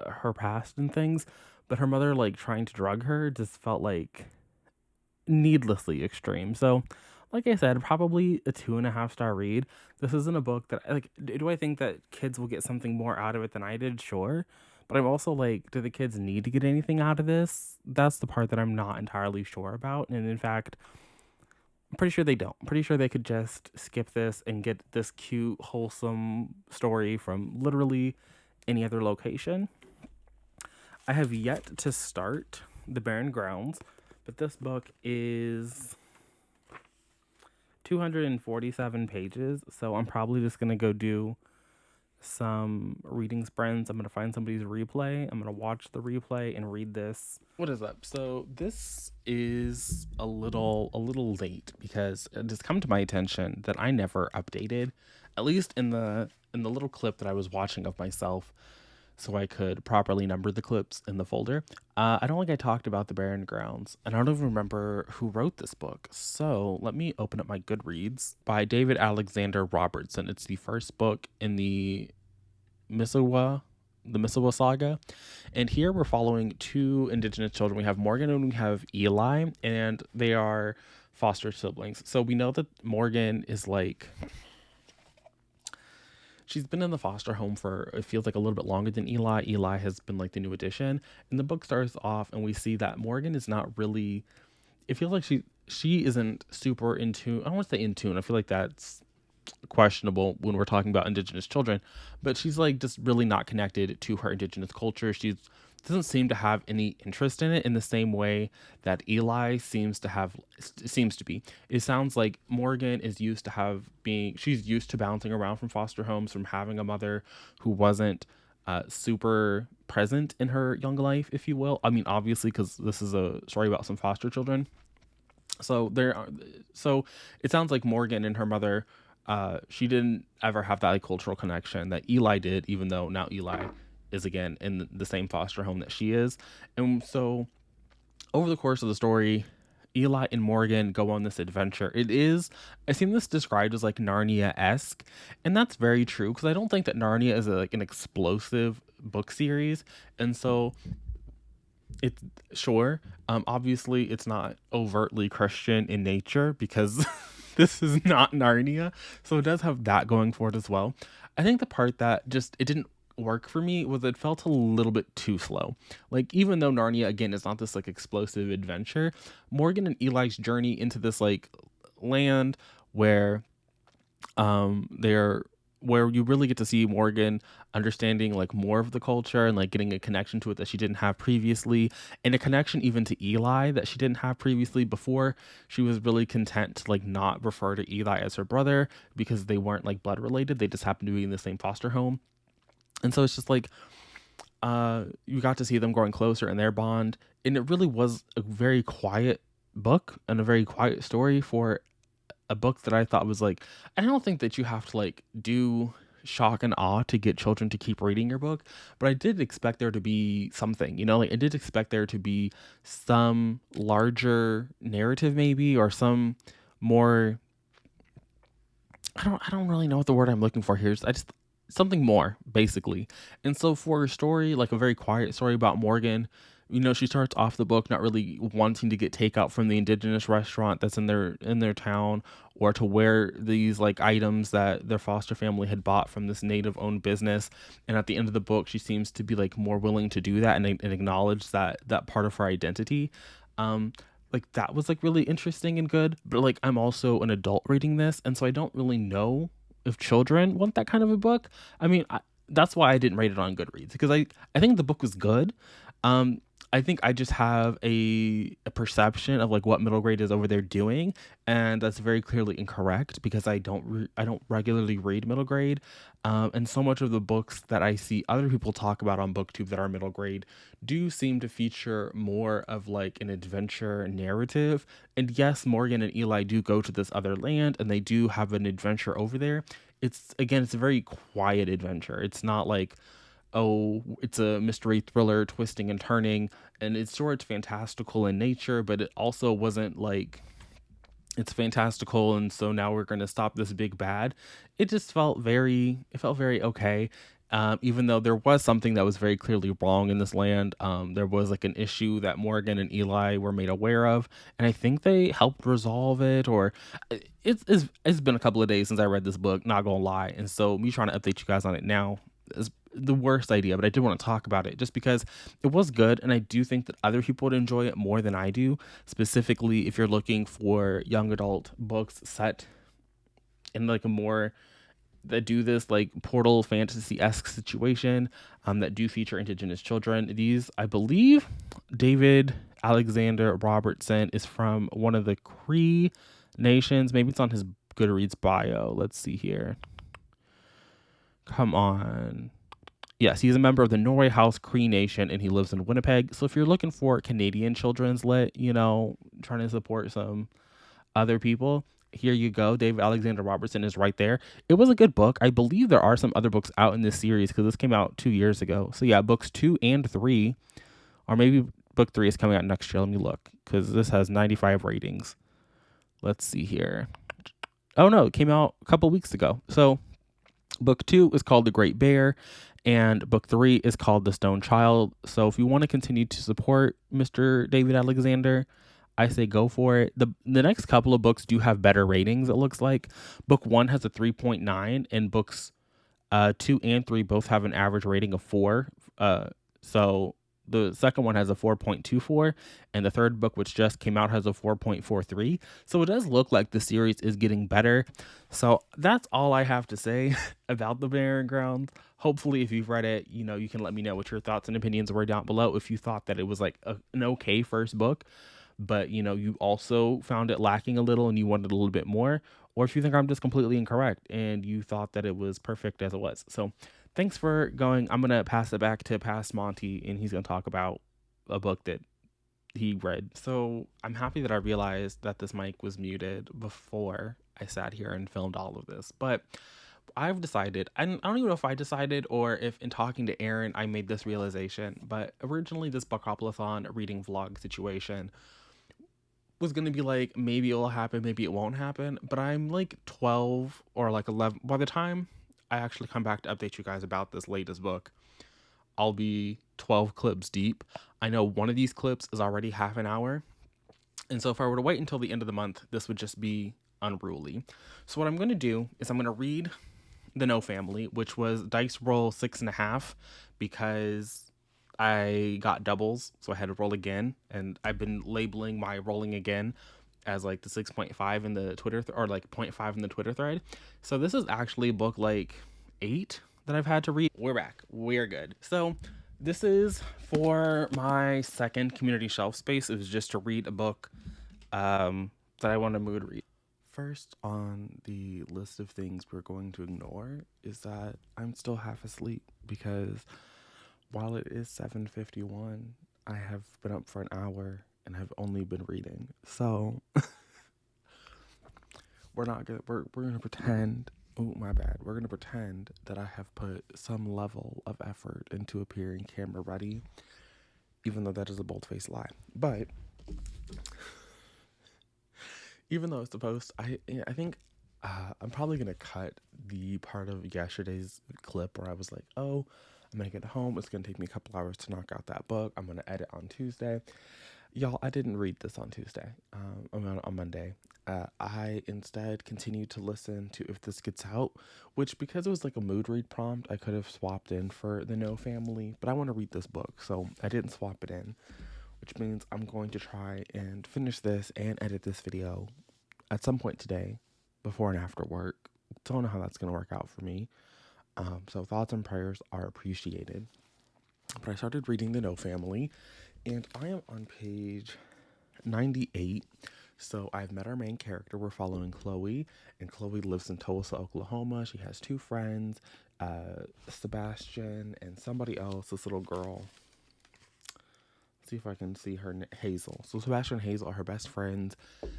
her past and things. But her mother like trying to drug her just felt like needlessly extreme. So, like I said, probably a 2.5-star read. This isn't a book that, like, do I think that kids will get something more out of it than I did? Sure. But I'm also like, do the kids need to get anything out of this? That's the part that I'm not entirely sure about. And in fact, I'm pretty sure they don't. I'm pretty sure they could just skip this and get this cute, wholesome story from literally any other location. I have yet to start the Barren Grounds, but this book is 247 pages, so I'm probably just going to go do some reading sprints. I'm going to find somebody's replay. I'm going to watch the replay and read this. What is up? So this is a little late because it has come to my attention that I never updated, at least in the little clip that I was watching of myself, so I could properly number the clips in the folder. I don't think I talked about the Barren Grounds, and I don't even remember who wrote this book. So let me open up my Goodreads. By David Alexander Robertson. It's the first book in the Mississauga saga. And here we're following two Indigenous children. We have Morgan and we have Eli, and they are foster siblings. So we know that Morgan is like... she's been in the foster home for, it feels like, a little bit longer than Eli. Eli has been like the new addition. And the book starts off and we see that Morgan is not really, it feels like she isn't super in tune. I don't want to say in tune. I feel like that's questionable when we're talking about Indigenous children, but she's like just really not connected to her Indigenous culture. She doesn't seem to have any interest in it in the same way that Eli seems to be. It sounds like Morgan is she's used to bouncing around from foster homes, from having a mother who wasn't super present in her young life, if you will. I mean, obviously, because this is a story about some foster children. So it sounds like Morgan and her mother, she didn't ever have that like cultural connection that Eli did, even though now Eli is again in the same foster home that she is. And so over the course of the story, Eli and Morgan go on this adventure. I've seen this described as like Narnia-esque, and that's very true, because I don't think that Narnia is like an explosive book series. And so it's sure, obviously it's not overtly Christian in nature, because this is not Narnia, so it does have that going for it as well. I think the part that it didn't work for me was it felt a little bit too slow. Like, even though Narnia again is not this like explosive adventure, Morgan and Eli's journey into this like land where where you really get to see Morgan understanding like more of the culture and like getting a connection to it that she didn't have previously, and a connection even to Eli that she didn't have previously. Before, she was really content to like not refer to Eli as her brother because they weren't like blood related. They just happened to be in the same foster home. And so it's just like you got to see them growing closer in their bond, and it really was a very quiet book and a very quiet story for a book that I thought was like, I don't think that you have to like do shock and awe to get children to keep reading your book, but I did expect there to be something, like I did expect there to be some larger narrative maybe, or some more, I don't really know what the word I'm looking for here is. Something more, basically. And so for a story, like a very quiet story about Morgan, she starts off the book not really wanting to get takeout from the Indigenous restaurant that's in their town, or to wear these like items that their foster family had bought from this native owned business. And at the end of the book, she seems to be like more willing to do that and acknowledge that part of her identity. Like that was like really interesting and good, but like I'm also an adult reading this, and so I don't really know if children want that kind of a book. I mean, that's why I didn't rate it on Goodreads, because I think the book was good. I think I just have a perception of like what middle grade is over there doing, and that's very clearly incorrect, because I don't regularly read middle grade, and so much of the books that I see other people talk about on BookTube that are middle grade do seem to feature more of like an adventure narrative. And yes, Morgan and Eli do go to this other land, and they do have an adventure over there. It's a very quiet adventure. It's not like, oh, it's a mystery thriller twisting and turning, and it's fantastical in nature, but it also wasn't like it's fantastical and so now we're going to stop this big bad. It just felt very okay. Even though there was something that was very clearly wrong in this land. There was like an issue that Morgan and Eli were made aware of, and I think they helped resolve it. Or it's been a couple of days since I read this book, not gonna lie, and so me trying to update you guys on it now is the worst idea. But I did want to talk about it just because it was good, and I do think that other people would enjoy it more than I do, specifically if you're looking for young adult books set in like a more that do this like portal fantasy-esque situation, that do feature Indigenous children. These, I believe, David Alexander Robertson is from one of the Cree nations. Maybe it's on his Goodreads bio. Let's see here. Come on. Yes, he's a member of the Norway House Cree Nation, and he lives in Winnipeg. So if you're looking for Canadian children's lit, trying to support some other people, here you go. David Alexander Robertson is right there. It was a good book. I believe there are some other books out in this series because this came out 2 years ago. So yeah, books 2 and 3, or maybe book 3 is coming out next year. Let me look because this has 95 ratings. Let's see here. Oh no, it came out a couple weeks ago. So book 2 is called The Great Bear, and book 3 is called The Stone Child. So if you want to continue to support Mr. David Alexander, I say go for it. The next couple of books do have better ratings, it looks like. Book 1 has a 3.9, and books 2 and 3 both have an average rating of 4. So the second one has a 4.24, and the third book, which just came out, has a 4.43. So it does look like the series is getting better. So that's all I have to say about the Barren Grounds. Hopefully, if you've read it, you can let me know what your thoughts and opinions were down below. If you thought that it was like an okay first book, but you also found it lacking a little and you wanted a little bit more, or if you think I'm just completely incorrect and you thought that it was perfect as it was. So thanks for going. I'm going to pass it back to Past Monty, and he's going to talk about a book that he read. So I'm happy that I realized that this mic was muted before I sat here and filmed all of this. But I've decided, I don't even know if I decided or if in talking to Aaron, I made this realization. But originally this bookopoly reading vlog situation was going to be like, maybe it'll happen, maybe it won't happen. But I'm like 12 or like 11. By the time I actually come back to update you guys about this latest book, I'll be 12 clips deep. I know one of these clips is already half an hour. And so if I were to wait until the end of the month, this would just be unruly. So what I'm going to do is I'm going to read The No Family, which was dice roll 6.5, because I got doubles, so I had to roll again. And I've been labeling my rolling again as like the 6.5 in the Twitter or like 0.5 in the Twitter thread. So this is actually book like 8 that I've had to read. We're back. We're good. So this is for my second community shelf space. It was just to read a book that I want to mood read. First on the list of things we're going to ignore is that I'm still half asleep, because while it is 7:51, I have been up for an hour and have only been reading. So we're gonna pretend. Oh, my bad. We're gonna pretend that I have put some level of effort into appearing camera ready, even though that is a bold-faced lie. But even though it's the post, I think I'm probably gonna cut the part of yesterday's clip where I was like, oh, I'm gonna get home, it's gonna take me a couple hours to knock out that book, I'm gonna edit on Tuesday. Y'all, I didn't read this on Tuesday. On Monday. I instead continued to listen to If This Gets Out, which, because it was like a mood read prompt, I could have swapped in for The No Family, but I want to read this book, so I didn't swap it in, which means I'm going to try and finish this and edit this video at some point today, before and after work. Don't know how that's going to work out for me. So thoughts and prayers are appreciated. But I started reading The No Family, and I am on page 98. So I've met our main character. We're following Chloe, and Chloe lives in Tulsa, Oklahoma. She has 2 friends, Sebastian and somebody else, this little girl. Let's see if I can see her, Hazel. So Sebastian and Hazel are her best friends.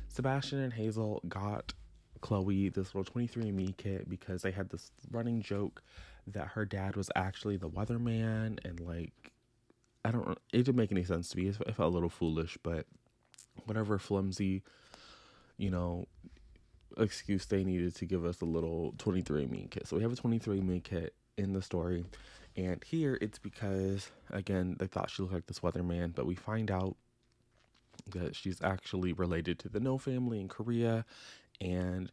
Sebastian and Hazel got Chloe this little 23andMe kit because they had this running joke that her dad was actually the weatherman, and like, it didn't make any sense to me. It felt a little foolish, but whatever flimsy, excuse they needed to give us a little 23andMe kit. So we have a 23andMe kit in the story, and here it's because, again, they thought she looked like this weatherman, but we find out that she's actually related to the No Family in Korea, and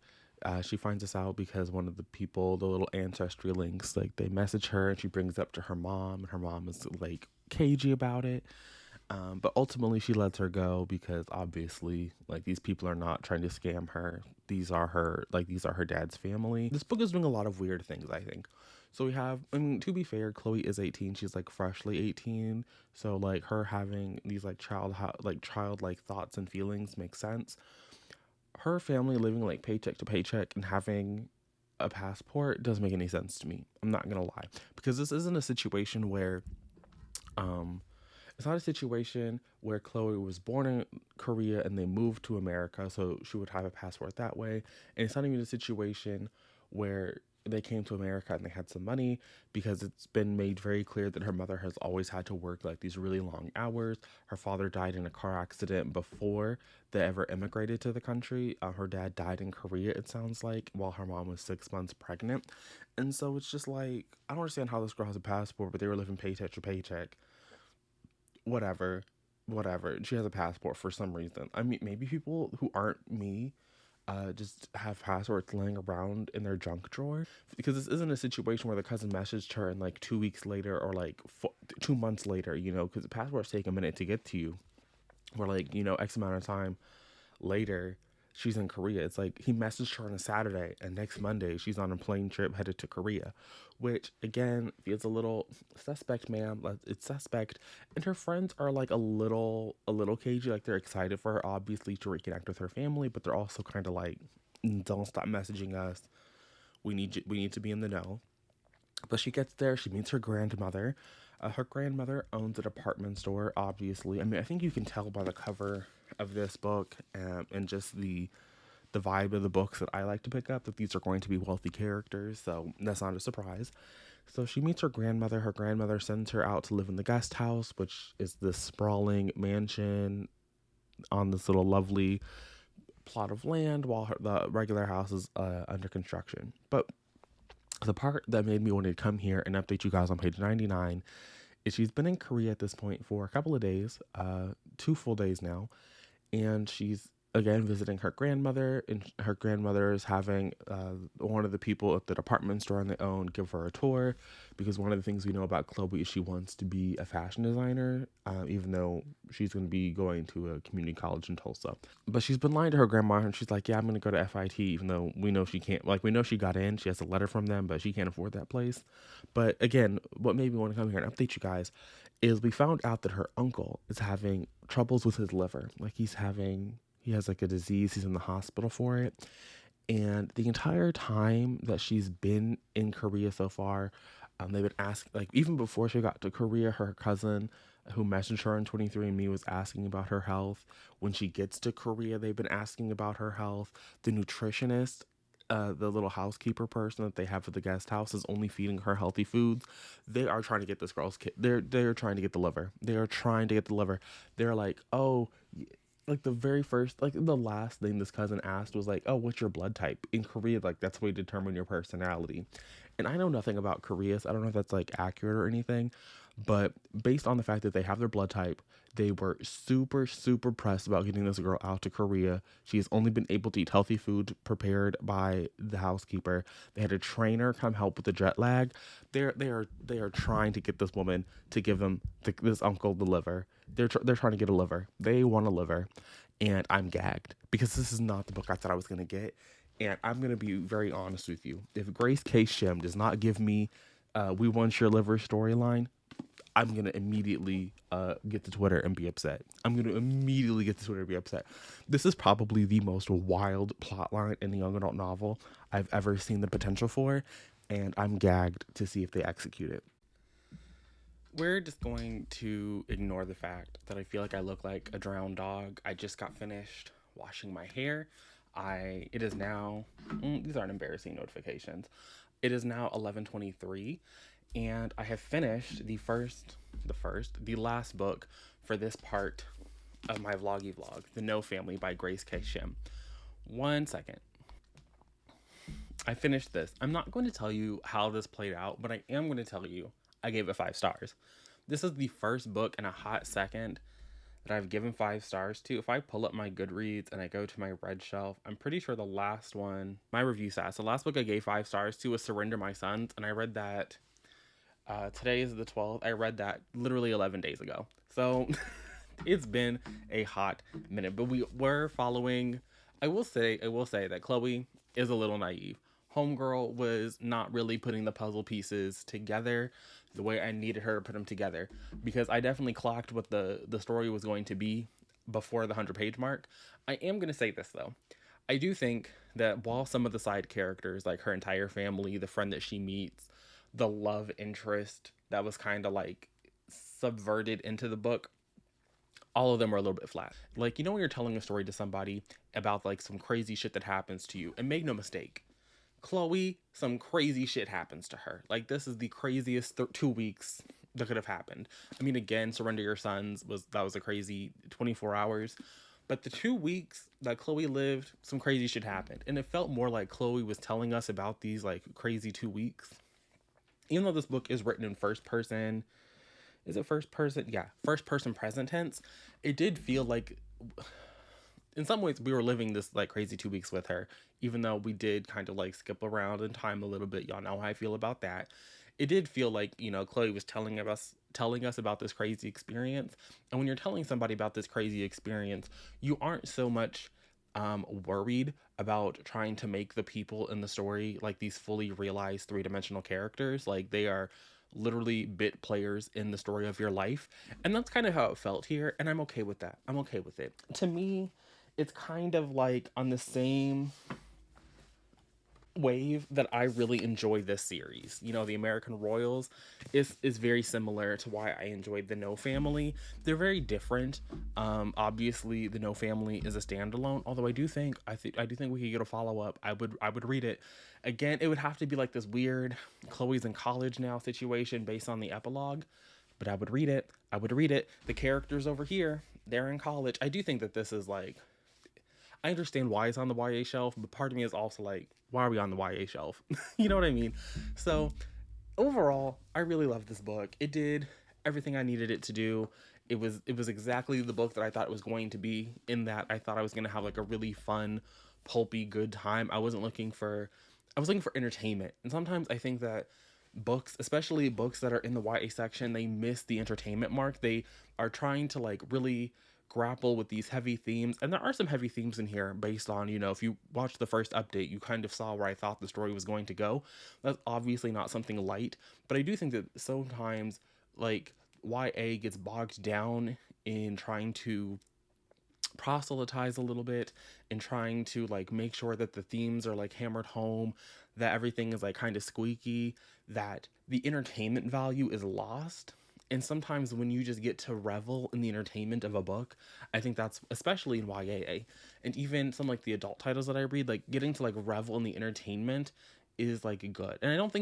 she finds this out because one of the people, the little ancestry links, like, they message her, and she brings it up to her mom, and her mom is like cagey about it. But ultimately she lets her go because obviously, like, these people are not trying to scam her. These are her dad's family. This book is doing a lot of weird things, I think. So we have, to be fair, Chloe is 18. She's like freshly 18. So like her having these like childlike thoughts and feelings makes sense. Her family living like paycheck to paycheck and having a passport doesn't make any sense to me. I'm not gonna lie, because this isn't a situation where it's not a situation where Chloe was born in Korea and they moved to America, so she would have a passport that way. And it's not even a situation where they came to America and they had some money, because it's been made very clear that her mother has always had to work like these really long hours. Her father died in a car accident before they ever immigrated to the country. Her dad died in Korea, it sounds like, while her mom was 6 months pregnant. And so it's just like, I don't understand how this girl has a passport, but they were living paycheck to paycheck. Whatever, whatever. She has a passport for some reason. I mean, maybe people who aren't me just have passports laying around in their junk drawer, because this isn't a situation where the cousin messaged her and like 2 weeks later, or like 2 months later, you know, because the passports take a minute to get to you, or like, you know, X amount of time later she's in Korea. It's like he messaged her on a Saturday and next Monday she's on a plane trip headed to Korea, which again feels a little suspect, ma'am. It's suspect. And her friends are like a little cagey. Like they're excited for her, obviously, to reconnect with her family, but they're also kind of like, don't stop messaging us. We need to be in the know. But she gets there, she meets her grandmother. Her grandmother owns a department store, obviously. I mean, I think you can tell by the cover of this book, and just the vibe of the books that I like to pick up, that these are going to be wealthy characters, so that's not a surprise. So she meets her grandmother. Her grandmother sends her out to live in the guest house, which is this sprawling mansion on this little lovely plot of land, while the regular house is under construction. But the part that made me want to come here and update you guys on page 99 is she's been in Korea at this point for a couple of days, 2 full days now, and she's again visiting her grandmother, and her grandmother is having one of the people at the department store on their own give her a tour, because one of the things we know about Chloe is she wants to be a fashion designer, even though she's going to be going to a community college in Tulsa. But she's been lying to her grandma, and she's like, yeah, I'm going to go to FIT, even though we know she can't. Like, we know she got in, she has a letter from them, but she can't afford that place. But again, what made me want to come here and update you guys is we found out that her uncle is having troubles with his liver. Like, he has like a disease, he's in the hospital for it. And the entire time that she's been in Korea so far, they've been asking, like, even before she got to Korea, her cousin who messaged her on 23andMe was asking about her health. When she gets to Korea, they've been asking about her health. The nutritionist, the little housekeeper person that they have at the guest house, is only feeding her healthy foods. They are trying to get this girl's kid. They're trying to get the liver. They are trying to get the liver. They're like, oh, like the very first, like the last thing this cousin asked was like, oh, what's your blood type? In Korea, like that's where you determine your personality. And I know nothing about Korea, so I don't know if that's like accurate or anything, but based on the fact that they have their blood type, they were super, super pressed about getting this girl out to Korea. She has only been able to eat healthy food prepared by the housekeeper. They had a trainer come help with the jet lag. They are trying to get this woman to give them this uncle the liver. They're trying to get a liver. They want a liver, and I'm gagged because this is not the book I thought I was gonna get. And I'm gonna be very honest with you. If Grace K. Shim does not give me "We Want Your Liver" storyline, I'm going to immediately get to Twitter and be upset. This is probably the most wild plotline in the young adult novel I've ever seen the potential for, and I'm gagged to see if they execute it. We're just going to ignore the fact that I feel like I look like a drowned dog. I just got finished washing my hair. It is now, these aren't embarrassing notifications. It is now 11:23. And I have finished the last book for this part of my vloggy vlog, The No Family by Grace K. Shim. 1 second. I finished this. I'm not going to tell you how this played out, but I am going to tell you I gave it 5 stars. This is the first book in a hot second that I've given 5 stars to. If I pull up my Goodreads and I go to my red shelf, I'm pretty sure the last one, my review sass, the last book I gave 5 stars to was Surrender My Sons, and I read that today is the 12th. I read that literally 11 days ago. So it's been a hot minute, but we were following. I will say that Chloe is a little naive. Homegirl was not really putting the puzzle pieces together the way I needed her to put them together, because I definitely clocked what the story was going to be before the 100-page mark. I am going to say this though. I do think that while some of the side characters, like her entire family, the friend that she meets, the love interest that was kind of like subverted into the book, all of them are a little bit flat. Like, you know, when you're telling a story to somebody about like some crazy shit that happens to you, and make no mistake, Chloe, some crazy shit happens to her. Like, this is the craziest 2 weeks that could have happened. I mean, again, Surrender Your Sons was a crazy 24 hours. But the 2 weeks that Chloe lived, some crazy shit happened. And it felt more like Chloe was telling us about these like crazy 2 weeks. Even though this book is written in first person, is it first person? Yeah, first person present tense. It did feel like, in some ways, we were living this like crazy 2 weeks with her, even though we did kind of like skip around in time a little bit. Y'all know how I feel about that. It did feel like, you know, Chloe was telling us about this crazy experience. And when you're telling somebody about this crazy experience, you aren't so much worried about trying to make the people in the story like these fully realized three-dimensional characters. Like, they are literally bit players in the story of your life. And that's kind of how it felt here. And I'm okay with that. I'm okay with it. To me, it's kind of like on the same wave that I really enjoy this series. You know, the American Royals is very similar to why I enjoyed the No Family. They're very different. Obviously, the No Family is a standalone. Although I do think we could get a follow up. I would read it. Again, it would have to be like this weird Chloe's in college now situation based on the epilogue. But I would read it. I would read it. The characters over here, they're in college. I do think that this is like, I understand why it's on the YA shelf, but part of me is also like, why are we on the YA shelf? You know what I mean? So overall, I really love this book. It did everything I needed it to do. It was exactly the book that I thought it was going to be, in that I thought I was going to have like a really fun, pulpy, good time. I was looking for entertainment. And sometimes I think that books, especially books that are in the YA section, they miss the entertainment mark. They are trying to like really grapple with these heavy themes, and there are some heavy themes in here based on, you know, if you watch the first update, you kind of saw where I thought the story was going to go. That's obviously not something light, but I do think that sometimes like YA gets bogged down in trying to proselytize a little bit and trying to like make sure that the themes are like hammered home, that everything is like kind of squeaky, that the entertainment value is lost. And sometimes when you just get to revel in the entertainment of a book, I think that's, especially in YA and even some like the adult titles that I read, like getting to like revel in the entertainment is like good. And I don't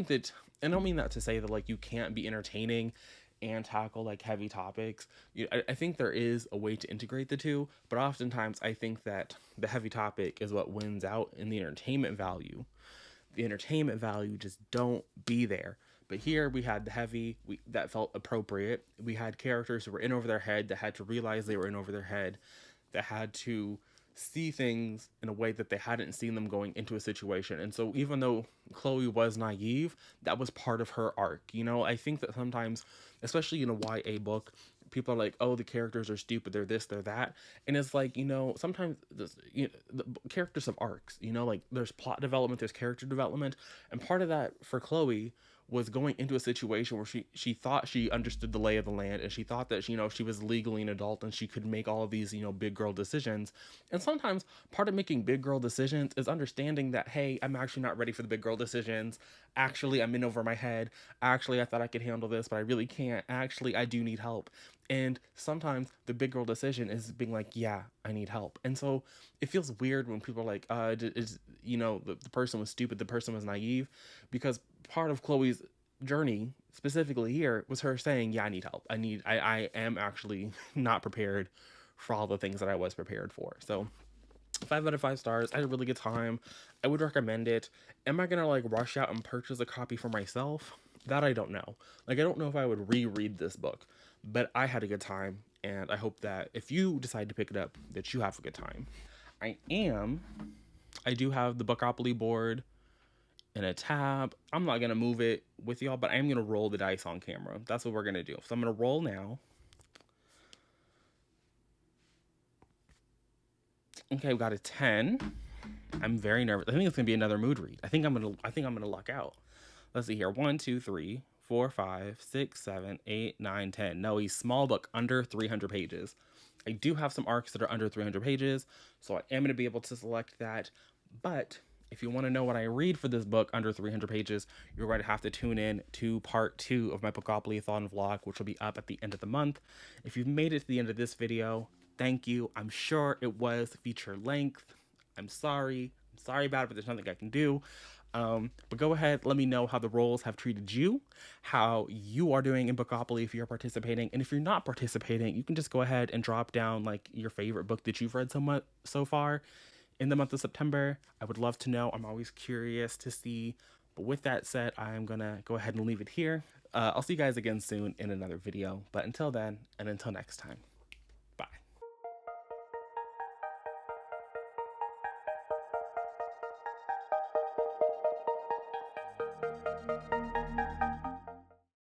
mean that to say that like you can't be entertaining and tackle like heavy topics. I think there is a way to integrate the two, but oftentimes I think that the heavy topic is what wins out in the entertainment value. The entertainment value just don't be there. But here we had the heavy, that felt appropriate. We had characters who were in over their head, that had to realize they were in over their head, that had to see things in a way that they hadn't seen them going into a situation. And so even though Chloe was naive, that was part of her arc. You know, I think that sometimes, especially in a YA book, people are like, oh, the characters are stupid, they're this, they're that. And it's like, you know, sometimes the characters have arcs, you know, like there's plot development, there's character development. And part of that for Chloe was going into a situation where she thought she understood the lay of the land, and she thought that, you know, she was legally an adult and she could make all of these, you know, big girl decisions. And sometimes part of making big girl decisions is understanding that, hey, I'm actually not ready for the big girl decisions. Actually, I'm in over my head. Actually, I thought I could handle this, but I really can't. Actually, I do need help. And sometimes the big girl decision is being like, yeah, I need help. And so it feels weird when people are like, you know, the person was stupid, the person was naive, because part of Chloe's journey specifically here was her saying, yeah, I need help. I am actually not prepared for all the things that I was prepared for. So 5 out of 5 stars. I had a really good time. I would recommend it. Am I gonna like rush out and purchase a copy for myself? That I don't know. Like, I don't know if I would reread this book, but I had a good time, and I hope that if you decide to pick it up, that you have a good time. I do have the bookopoly board and a tab. I'm not gonna move it with y'all, but I am gonna roll the dice on camera. That's what we're gonna do. So I'm gonna roll now. Okay, we got a 10. I'm very nervous. I think it's gonna be another mood read. I think I'm gonna luck out. Let's see here. 1, 2, 3, 4, 5, 6, 7, 8, 9, 10. No, he's small book, under 300 pages. I do have some arcs that are under 300 pages, so I am going to be able to select that. But if you want to know what I read for this book under 300 pages, you're going to have to tune in to part 2 of my Bookopoly-a-thon vlog, which will be up at the end of the month. If you've made it to the end of this video, thank you. I'm sure it was feature length. I'm sorry about it, but there's nothing I can do. But go ahead, let me know how the roles have treated you, how you are doing in Bookopoly if you're participating. And if you're not participating, you can just go ahead and drop down like your favorite book that you've read so far in the month of September. I would love to know. I'm always curious to see. But with that said, I'm gonna go ahead and leave it here. I'll see you guys again soon in another video. But until then, and until next time.